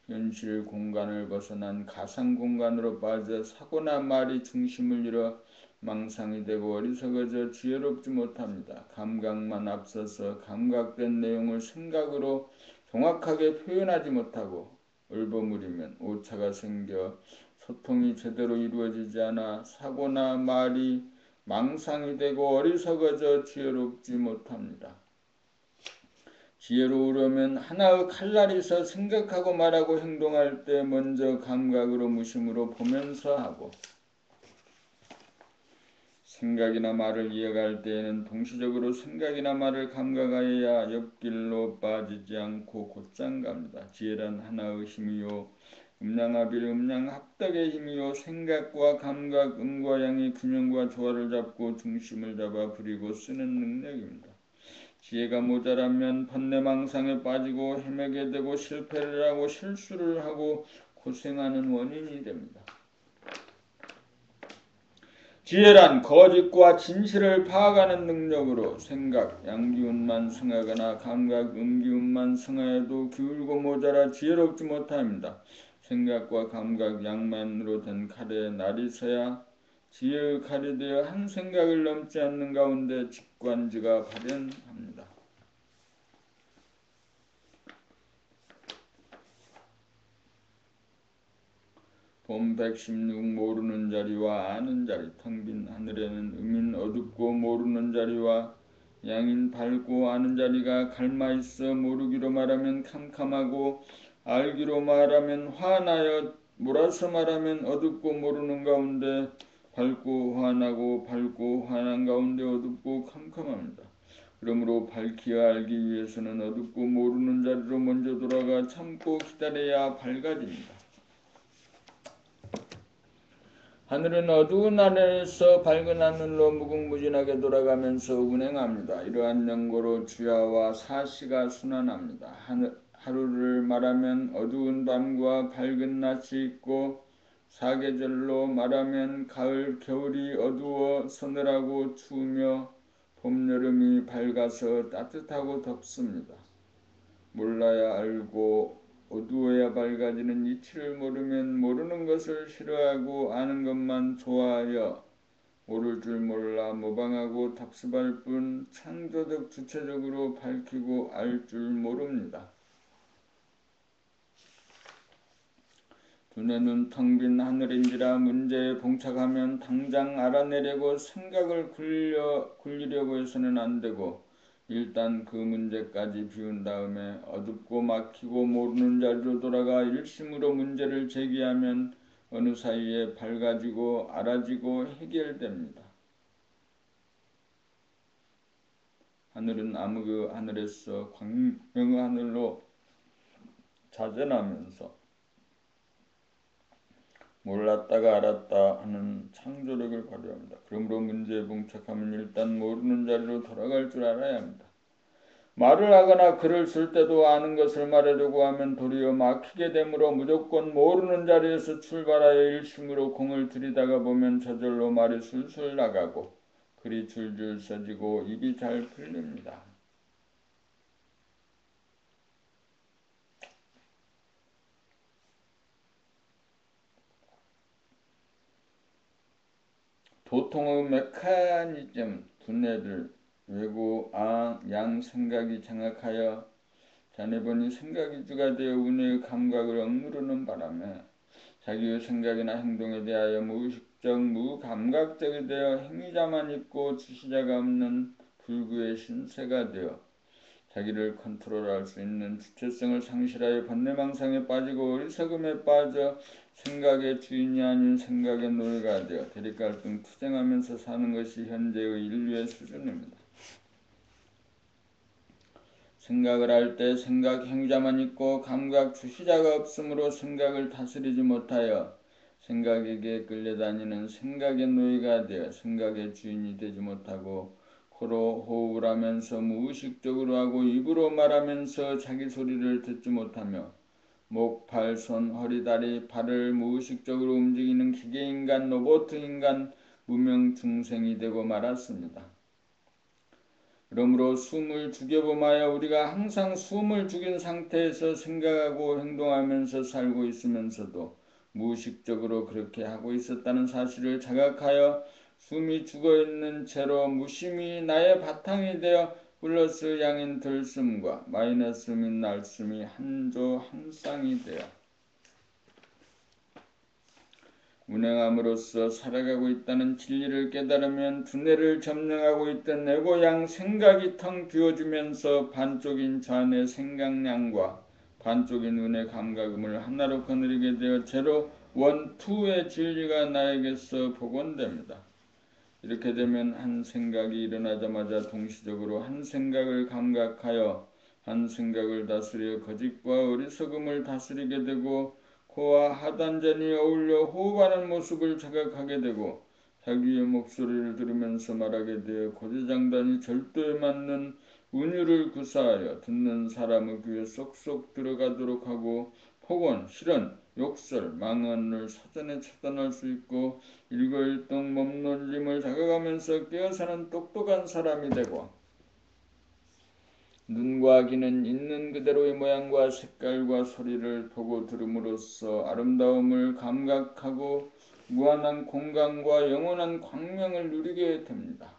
현실 공간을 벗어난 가상 공간으로 빠져 사고나 말이 중심을 잃어 망상이 되고 어리석어져 지혜롭지 못합니다. 감각만 앞서서 감각된 내용을 생각으로 정확하게 표현하지 못하고 얼버무리면 오차가 생겨 소통이 제대로 이루어지지 않아 사고나 말이 망상이 되고 어리석어져 지혜롭지 못합니다. 지혜로우려면 하나의 칼날이 서 생각하고 말하고 행동할 때 먼저 감각으로 무심으로 보면서 하고 생각이나 말을 이어갈 때에는 동시적으로 생각이나 말을 감각하여야 옆길로 빠지지 않고 곧장 갑니다. 지혜란 하나의 힘이요 음양합일 음양합덕의 힘이요 생각과 감각 음과 양의 균형과 조화를 잡고 중심을 잡아 부리고 쓰는 능력입니다. 지혜가 모자라면 번뇌망상에 빠지고 헤매게 되고 실패를 하고 실수를 하고 고생하는 원인이 됩니다. 지혜란 거짓과 진실을 파악하는 능력으로 생각, 양기운만 승하거나 감각, 음기운만 승하여도 기울고 모자라 지혜롭지 못합니다. 생각과 감각, 양만으로 된 칼에 날이 서야 지혜의 칼이 되어 한 생각을 넘지 않는 가운데 직관지가 발현합니다. 본 116 모르는 자리와 아는 자리 텅 빈 하늘에는 음인 어둡고 모르는 자리와 양인 밝고 아는 자리가 갈마있어 모르기로 말하면 캄캄하고 알기로 말하면 환하여 몰아서 말하면 어둡고 모르는 가운데 밝고 환하고 밝고 환한 가운데 어둡고 캄캄합니다. 그러므로 밝히어 알기 위해서는 어둡고 모르는 자리로 먼저 돌아가 참고 기다려야 밝아집니다. 하늘은 어두운 하늘에서 밝은 하늘로 무궁무진하게 돌아가면서 운행합니다. 이러한 연고로 주야와 사시가 순환합니다. 하루를 말하면 어두운 밤과 밝은 낮이 있고 사계절로 말하면 가을 겨울이 어두워 서늘하고 추우며 봄 여름이 밝아서 따뜻하고 덥습니다. 몰라야 알고 어두워야 밝아지는 이치를 모르면 모르는 것을 싫어하고 아는 것만 좋아하여 모를 줄 몰라 모방하고 답습할 뿐 창조적 주체적으로 밝히고 알 줄 모릅니다. 두뇌는 텅 빈 하늘인지라 문제에 봉착하면 당장 알아내려고 생각을 굴리려고 해서는 안 되고 일단 그 문제까지 비운 다음에 어둡고 막히고 모르는 자리로 돌아가 일심으로 문제를 제기하면 어느 사이에 밝아지고 알아지고 해결됩니다. 하늘은 암흑의 하늘에서 광명의 하늘로 자전하면서 몰랐다가 알았다 하는 창조력을 발휘합니다. 그러므로 문제에 봉착하면 일단 모르는 자리로 돌아갈 줄 알아야 합니다. 말을 하거나 글을 쓸 때도 아는 것을 말하려고 하면 도리어 막히게 되므로 무조건 모르는 자리에서 출발하여 일심으로 공을 들이다가 보면 저절로 말이 술술 나가고 글이 줄줄 써지고 입이 잘 풀립니다. 도통의 메커니즘 두뇌를 외고 양 생각이 장악하여 자네번이 생각이주가 되어 운의 감각을 억누르는 바람에 자기의 생각이나 행동에 대하여 무의식적, 무감각적이 되어 행위자만 있고 지시자가 없는 불구의 신세가 되어 자기를 컨트롤할 수 있는 주체성을 상실하여 번뇌망상에 빠지고 어리석음에 빠져 생각의 주인이 아닌 생각의 노예가 되어 대립갈등 투쟁하면서 사는 것이 현재의 인류의 수준입니다. 생각을 할 때 생각 행자만 있고 감각 주시자가 없으므로 생각을 다스리지 못하여 생각에게 끌려다니는 생각의 노예가 되어 생각의 주인이 되지 못하고 코로 호흡을 하면서 무의식적으로 하고 입으로 말하면서 자기 소리를 듣지 못하며 목, 발, 손, 허리, 다리, 발을 무의식적으로 움직이는 기계인간, 로봇인간, 무명 중생이 되고 말았습니다. 그러므로 숨을 죽여봄하여 우리가 항상 숨을 죽인 상태에서 생각하고 행동하면서 살고 있으면서도 무의식적으로 그렇게 하고 있었다는 사실을 자각하여 숨이 죽어있는 채로 무심히 나의 바탕이 되어 플러스 양인 들숨과 마이너스 및 날숨이 한조 한쌍이 되어 운행함으로써 살아가고 있다는 진리를 깨달으면 두뇌를 점령하고 있던 내고양 생각이 텅 비워지면서 반쪽인 자아의 생각량과 반쪽인 운의 감각음을 하나로 거느리게 되어 제로 원 투의 진리가 나에게서 복원됩니다. 이렇게 되면 한 생각이 일어나자마자 동시적으로 한 생각을 감각하여 한 생각을 다스려 거짓과 어리석음을 다스리게 되고 코와 하단전이 어울려 호흡하는 모습을 자각하게 되고 자기의 목소리를 들으면서 말하게 되어 고지장단이 절도에 맞는 운율을 구사하여 듣는 사람의 귀에 쏙쏙 들어가도록 하고 폭언, 실언, 욕설, 망언을 사전에 차단할 수 있고 일거일동 몸놀림을 자각하면서 깨어사는 똑똑한 사람이 되고 눈과 귀는 있는 그대로의 모양과 색깔과 소리를 보고 들음으로써 아름다움을 감각하고 무한한 공간과 영원한 광명을 누리게 됩니다.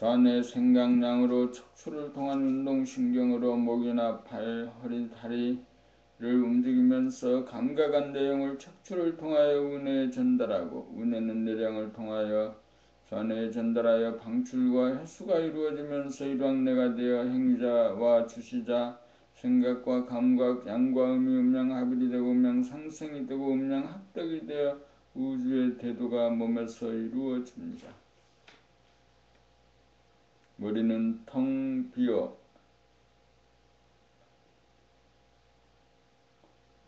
좌뇌 생각량으로 척추를 통한 운동신경으로 목이나 발, 허리, 다리를 움직이면서 감각한 내용을 척추를 통하여 운해에 전달하고 운해는 내량을 통하여 좌뇌에 전달하여 방출과 횟수가 이루어지면서 일왕내가 되어 행자와 주시자, 생각과 감각, 양과 음이 음양 합일이 되고 음양 상생이 되고 음양 합덕이 되어 우주의 대도가 몸에서 이루어집니다. 머리는 텅 비어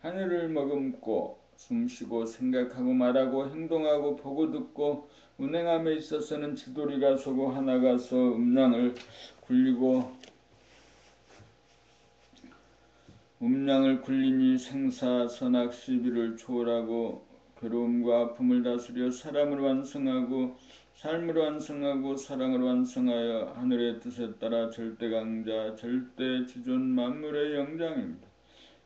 하늘을 머금고 숨쉬고 생각하고 말하고 행동하고 보고 듣고 운행함에 있어서는 지도리가 서고 하나가 서 음량을 굴리니 생사 선악 시비를 초월하고 괴로움과 아픔을 다스려 사람을 완성하고 삶을 완성하고 사랑을 완성하여 하늘의 뜻에 따라 절대강자 절대지존 만물의 영장입니다.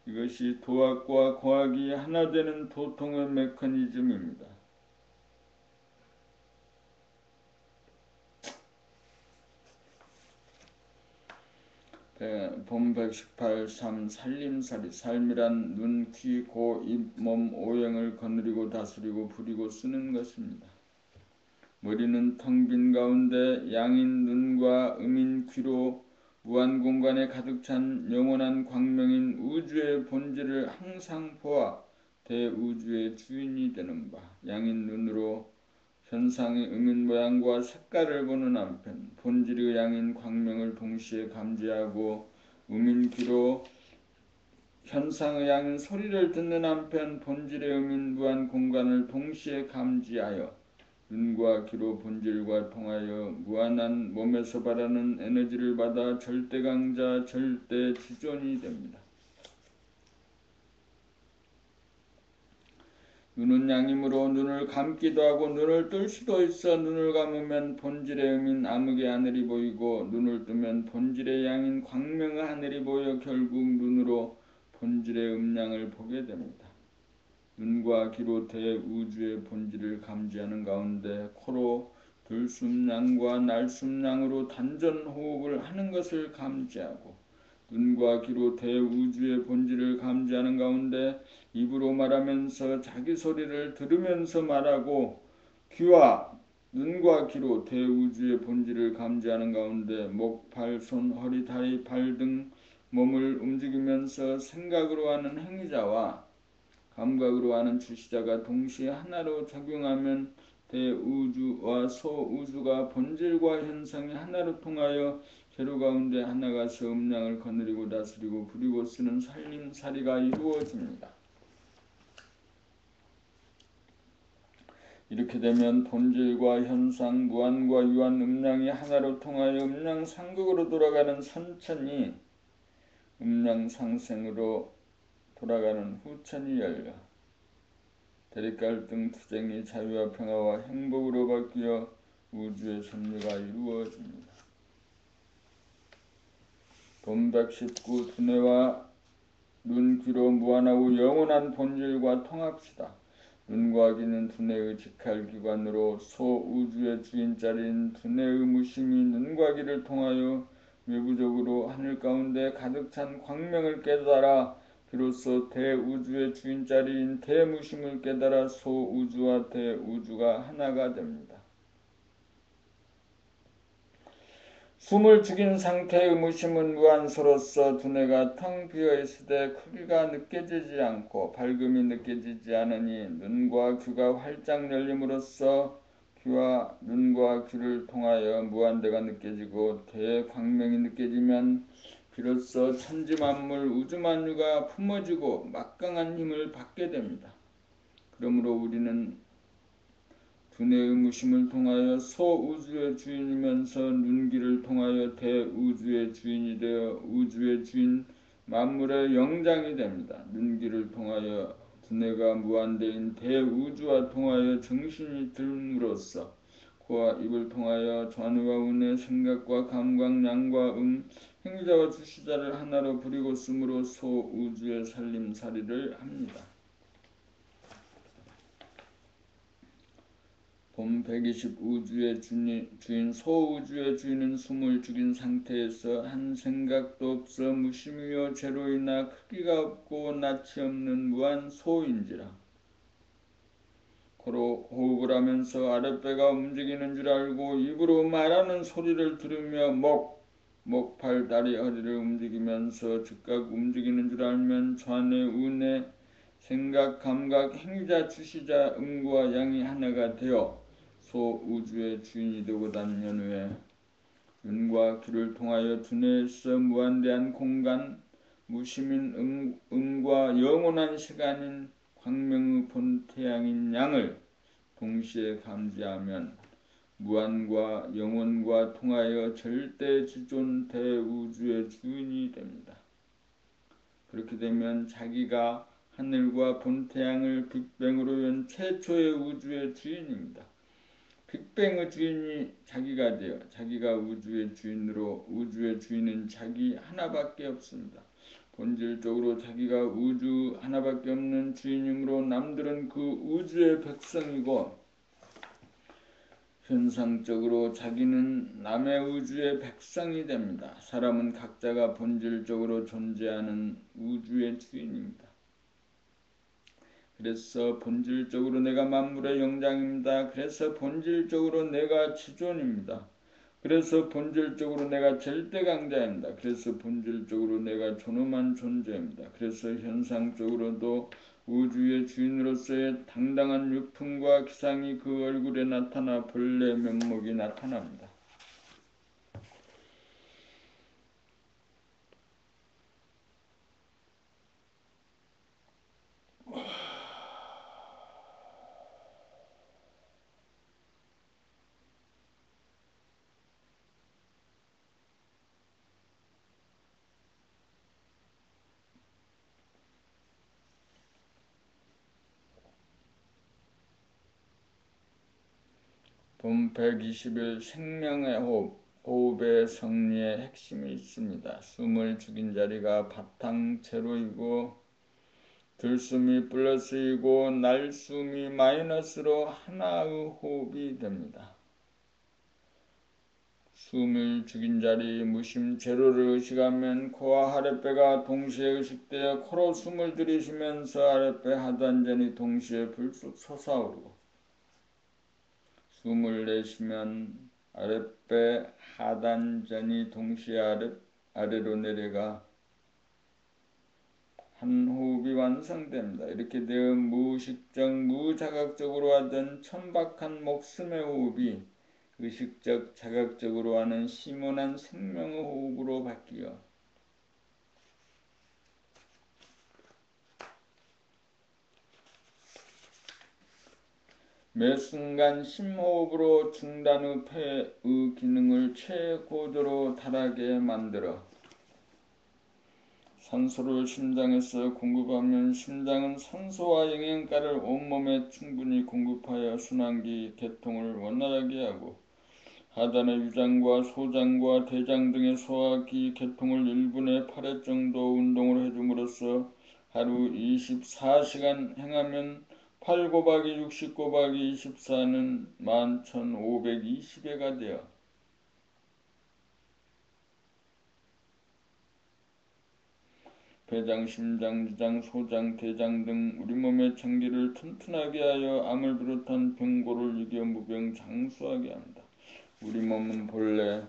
이것이 도학과 과학이 하나 되는 도통의 메커니즘입니다. 본 118, 3. 살림살이 삶이란 눈, 귀, 고, 입, 몸, 오행을 거느리고 다스리고 부리고 쓰는 것입니다. 머리는 텅 빈 가운데 양인 눈과 음인 귀로 무한공간에 가득 찬 영원한 광명인 우주의 본질을 항상 보아 대우주의 주인이 되는 바 양인 눈으로 현상의 음인 모양과 색깔을 보는 한편 본질의 양인 광명을 동시에 감지하고 음인 귀로 현상의 양인 소리를 듣는 한편 본질의 음인 무한 공간을 동시에 감지하여 눈과 귀로 본질과 통하여 무한한 몸에서 발하는 에너지를 받아 절대강자 절대지존이 됩니다. 눈은 양이므로 눈을 감기도 하고 눈을 뜰 수도 있어. 눈을 감으면 본질의 음인 암흑의 하늘이 보이고 눈을 뜨면 본질의 양인 광명의 하늘이 보여 결국 눈으로 본질의 음양을 보게 됩니다. 눈과 귀로 대우주의 본질을 감지하는 가운데 코로 들숨양과 날숨양으로 단전호흡을 하는 것을 감지하고 눈과 귀로 대우주의 본질을 감지하는 가운데 입으로 말하면서 자기 소리를 들으면서 말하고 귀와 눈과 귀로 대우주의 본질을 감지하는 가운데 목, 발, 손, 허리, 다리, 발 등 몸을 움직이면서 생각으로 하는 행위자와 감각으로 하는 주시자가 동시에 하나로 작용하면 대우주와 소우주가 본질과 현상이 하나로 통하여 제로 가운데 하나가서 음량을 거느리고 다스리고 부리고 쓰는 살림살이가 이루어집니다. 이렇게 되면 본질과 현상, 무한과 유한, 음량이 하나로 통하여 음량상극으로 돌아가는 선천이 음량상생으로 돌아가는 후천이 열려 대립갈등, 투쟁이 자유와 평화와 행복으로 바뀌어 우주의 섭리가 이루어집니다. 돈 119 두뇌와 눈, 귀로 무한하고 영원한 본질과 통합시다. 눈과 귀는 두뇌의 직할기관으로 소우주의 주인자리인 두뇌의 무심이 눈과 귀를 통하여 외부적으로 하늘 가운데 가득 찬 광명을 깨달아 비로소 대우주의 주인자리인 대무심을 깨달아 소우주와 대우주가 하나가 됩니다. 숨을 죽인 상태의 무심은 무한소로서 두뇌가 텅 비어있으되 크기가 느껴지지 않고 밝음이 느껴지지 않으니 눈과 귀가 활짝 열림으로써 귀와 눈과 귀를 통하여 무한대가 느껴지고 대광명이 느껴지면 비로소 천지만물 우주만유가 품어지고 막강한 힘을 받게 됩니다. 그러므로 우리는 두뇌의 무심을 통하여 소우주의 주인이면서 눈귀를 통하여 대우주의 주인이 되어 우주의 주인 만물의 영장이 됩니다. 눈귀를 통하여 두뇌가 무한대인 대우주와 통하여 정신이 들므로써 코와 입을 통하여 전우와 운의 생각과 감각, 양과 행위자와 주시자를 하나로 부리고 쓰므로 소우주의 살림살이를 합니다. 본 120 우주의 주인 소우주의 주인은 숨을 죽인 상태에서 한 생각도 없어 무심이요 제로이나 크기가 없고 낯이 없는 무한 소인지라. 코로 호흡을 하면서 아랫배가 움직이는 줄 알고 입으로 말하는 소리를 들으며 목, 팔, 다리, 허리를 움직이면서 즉각 움직이는 줄 알면 좌뇌, 우뇌, 생각, 감각, 행위자, 주시자, 음과 양이 하나가 되어 소우주의 주인이 되고 난 연후에 눈과 귀를 통하여 두뇌에서 무한대한 공간, 무심인 음과 영원한 시간인 광명의 본태양인 양을 동시에 감지하면 무한과 영원과 통하여 절대지존 대우주의 주인이 됩니다. 그렇게 되면 자기가 하늘과 본태양을 빅뱅으로 연 최초의 우주의 주인입니다. 빅뱅의 주인이 자기가 되어 자기가 우주의 주인으로 우주의 주인은 자기 하나밖에 없습니다. 본질적으로 자기가 우주 하나밖에 없는 주인이므로 남들은 그 우주의 백성이고 현상적으로 자기는 남의 우주의 백성이 됩니다. 사람은 각자가 본질적으로 존재하는 우주의 주인입니다. 그래서 본질적으로 내가 만물의 영장입니다. 그래서 본질적으로 내가 지존입니다. 그래서 본질적으로 내가 절대강자입니다. 그래서 본질적으로 내가 존엄한 존재입니다. 그래서 현상적으로도 우주의 주인으로서의 당당한 유품과 기상이 그 얼굴에 나타나 본래 면목이 나타납니다. 본 121 생명의 호흡, 호흡의 성리의 핵심이 있습니다. 숨을 죽인 자리가 바탕 제로이고 들숨이 플러스이고 날숨이 마이너스로 하나의 호흡이 됩니다. 숨을 죽인 자리 무심 제로를 의식하면 코와 아랫배가 동시에 의식되어 코로 숨을 들이쉬면서 아랫배 하단전이 동시에 불쑥 솟아오르고 숨을 내쉬면 아랫배 하단전이 동시에 아래로 내려가 한 호흡이 완성됩니다. 이렇게 되어 무의식적 무자각적으로 하던 천박한 목숨의 호흡이 의식적 자각적으로 하는 심원한 생명의 호흡으로 바뀌어 매 순간 심호흡으로 중단의 폐의 기능을 최고조로 달하게 만들어 산소를 심장에서 공급하면 심장은 산소와 영양가를 온몸에 충분히 공급하여 순환기 개통을 원활하게 하고 하단의 위장과 소장과 대장 등의 소화기 개통을 1분에 8회 정도 운동을 해줌으로써 하루 24시간 행하면 8 곱하기 60 곱하기 24는 11,520회가 되어 폐장, 심장, 위장, 소장, 대장 등 우리 몸의 장기를 튼튼하게 하여 암을 비롯한 병고를 이겨 무병장수하게 합니다. 우리 몸은 본래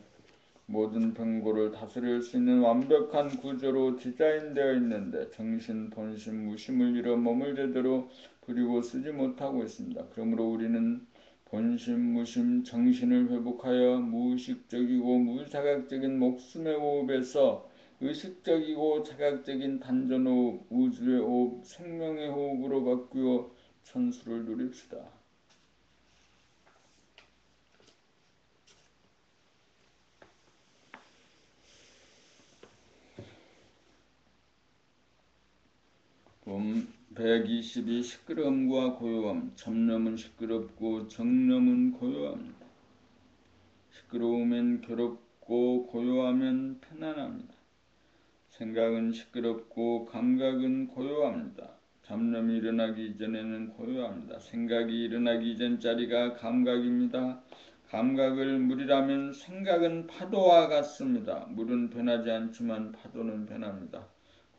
모든 병고를 다스릴 수 있는 완벽한 구조로 디자인되어 있는데 정신, 본심, 무심을 잃어 몸을 제대로 부리고 쓰지 못하고 있습니다. 그러므로 우리는 본심, 무심, 정신을 회복하여 무의식적이고 무자각적인 목숨의 호흡에서 의식적이고 자각적인 단전호흡, 우주의 호흡, 생명의 호흡으로 바꾸어 천수를 누립시다. 본 122 시끄러움과 고요함. 잡념은 시끄럽고 정념은 고요합니다. 시끄러우면 괴롭고 고요하면 편안합니다. 생각은 시끄럽고 감각은 고요합니다. 잡념이 일어나기 이전에는 고요합니다. 생각이 일어나기 이전 자리가 감각입니다. 감각을 물이라면 생각은 파도와 같습니다. 물은 변하지 않지만 파도는 변합니다.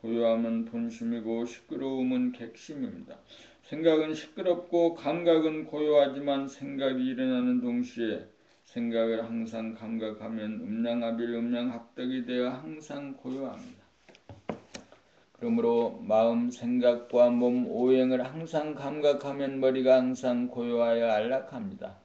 고요함은 본심이고 시끄러움은 객심입니다. 생각은 시끄럽고 감각은 고요하지만 생각이 일어나는 동시에 생각을 항상 감각하면 음양합일 음양합덕이 되어 항상 고요합니다. 그러므로 마음, 생각과 몸, 오행을 항상 감각하면 머리가 항상 고요하여 안락합니다.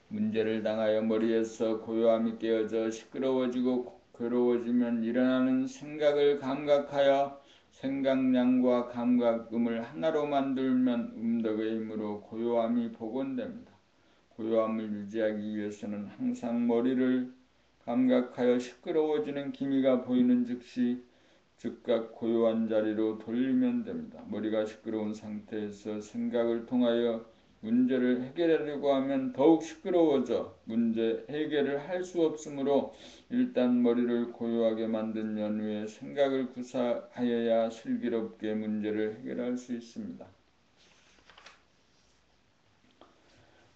문제를 당하여 머리에서 고요함이 깨어져 시끄러워지고 괴로워지면 일어나는 생각을 감각하여 생각량과 감각음을 하나로 만들면 음덕의 힘으로 고요함이 복원됩니다. 고요함을 유지하기 위해서는 항상 머리를 감각하여 시끄러워지는 기미가 보이는 즉시 즉각 고요한 자리로 돌리면 됩니다. 머리가 시끄러운 상태에서 생각을 통하여 문제를 해결하려고 하면 더욱 시끄러워져 문제 해결을 할 수 없으므로 일단 머리를 고요하게 만든 연후에 생각을 구사하여야 슬기롭게 문제를 해결할 수 있습니다.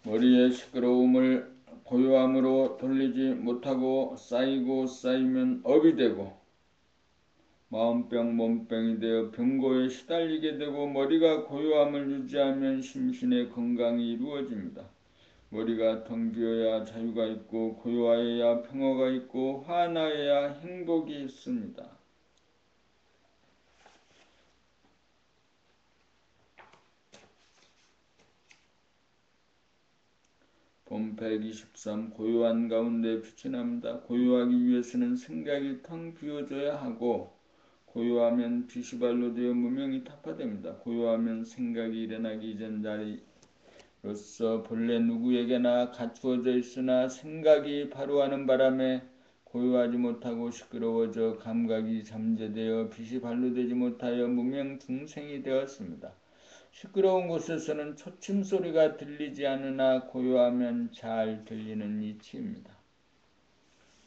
머리의 시끄러움을 고요함으로 돌리지 못하고 쌓이면 업이 되고 마음병, 몸병이 되어 병고에 시달리게 되고 머리가 고요함을 유지하면 심신의 건강이 이루어집니다. 머리가 텅 비어야 자유가 있고 고요하여야 평화가 있고 환하여야 행복이 있습니다. 본 123 고요한 가운데 빛이 납니다. 고요하기 위해서는 생각이 텅 비어져야 하고 고요하면 빛이 발로 되어 무명이 타파됩니다. 고요하면 생각이 일어나기 이전 자리로서 본래 누구에게나 갖추어져 있으나 생각이 바로 하는 바람에 고요하지 못하고 시끄러워져 감각이 잠재되어 빛이 발로 되지 못하여 무명 중생이 되었습니다. 시끄러운 곳에서는 초침 소리가 들리지 않으나 고요하면 잘 들리는 이치입니다.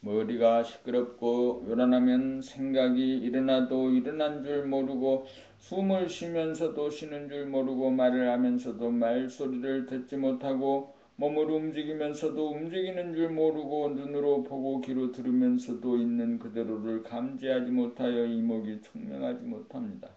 머리가 시끄럽고 요란하면 생각이 일어나도 일어난 줄 모르고 숨을 쉬면서도 쉬는 줄 모르고 말을 하면서도 말소리를 듣지 못하고 몸을 움직이면서도 움직이는 줄 모르고 눈으로 보고 귀로 들으면서도 있는 그대로를 감지하지 못하여 이목이 총명하지 못합니다.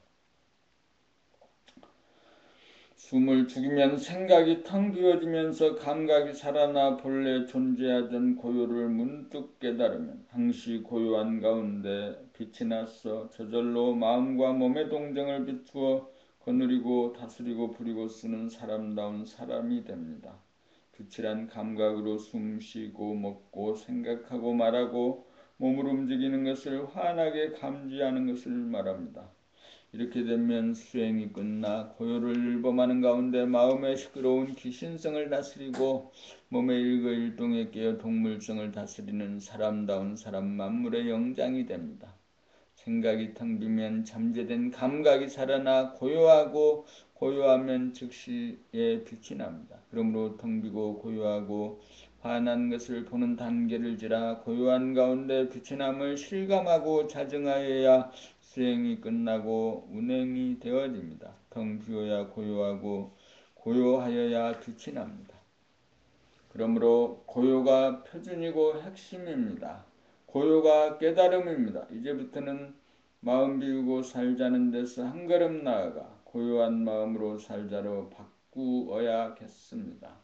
숨을 죽이면 생각이 텅 비어지면서 감각이 살아나 본래 존재하던 고요를 문득 깨달으면 항시 고요한 가운데 빛이 나서 저절로 마음과 몸의 동정을 비추어 거느리고 다스리고 부리고 쓰는 사람다운 사람이 됩니다. 빛이란 감각으로 숨 쉬고 먹고 생각하고 말하고 몸을 움직이는 것을 환하게 감지하는 것을 말합니다. 이렇게 되면 수행이 끝나 고요를 일범하는 가운데 마음의 시끄러운 귀신성을 다스리고 몸의 일거일동에 깨어 동물성을 다스리는 사람다운 사람 만물의 영장이 됩니다. 생각이 텅 비면 잠재된 감각이 살아나 고요하고 고요하면 즉시에 빛이 납니다. 그러므로 텅 비고 고요하고 환한 것을 보는 단계를 지라 고요한 가운데 빛이 남을 실감하고 자증하여야 수행이 끝나고 운행이 되어집니다. 텅 비어야 고요하고 고요하여야 빛이 납니다. 그러므로 고요가 표준이고 핵심입니다. 고요가 깨달음입니다. 이제부터는 마음 비우고 살자는 데서 한 걸음 나아가 고요한 마음으로 살자로 바꾸어야겠습니다.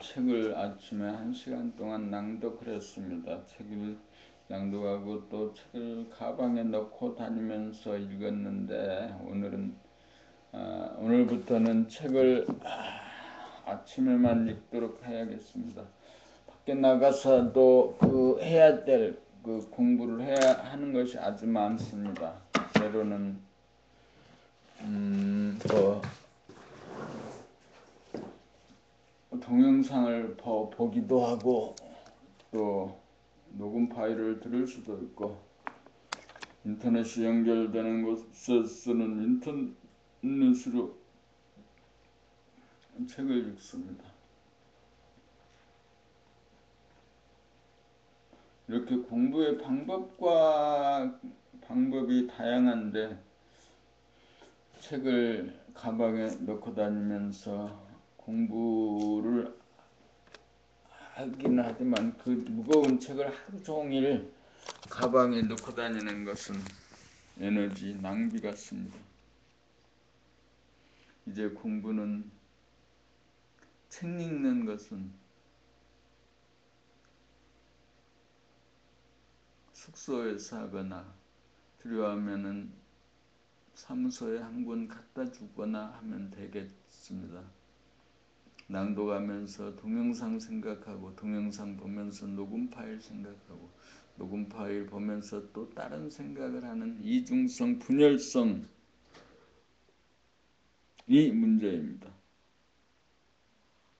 책을 아침에 1시간 동안 낭독을 했습니다. 책을 낭독하고 또 책을 가방에 넣고 다니면서 읽었는데 오늘부터는 책을 아침에만 읽도록 해야겠습니다. 밖에 나가서도 해야 될 공부를 해야 하는 것이 아주 많습니다. 때로는 동영상을 보기도 하고 또 녹음 파일을 들을 수도 있고 인터넷이 연결되는 곳에서는 인터넷으로 책을 읽습니다. 이렇게 공부의 방법이 다양한데 책을 가방에 넣고 다니면서 공부를 하긴 하지만 그 무거운 책을 하루 종일 가방에 넣고 다니는 것은 에너지 낭비 같습니다. 이제 공부는 책 읽는 것은 숙소에서 하거나 필요하면은 사무소에 한 권 갖다 주거나 하면 되겠습니다. 낭독하면서 동영상 생각하고 동영상 보면서 녹음 파일 생각하고 녹음 파일 보면서 또 다른 생각을 하는 이중성 분열성이 문제입니다.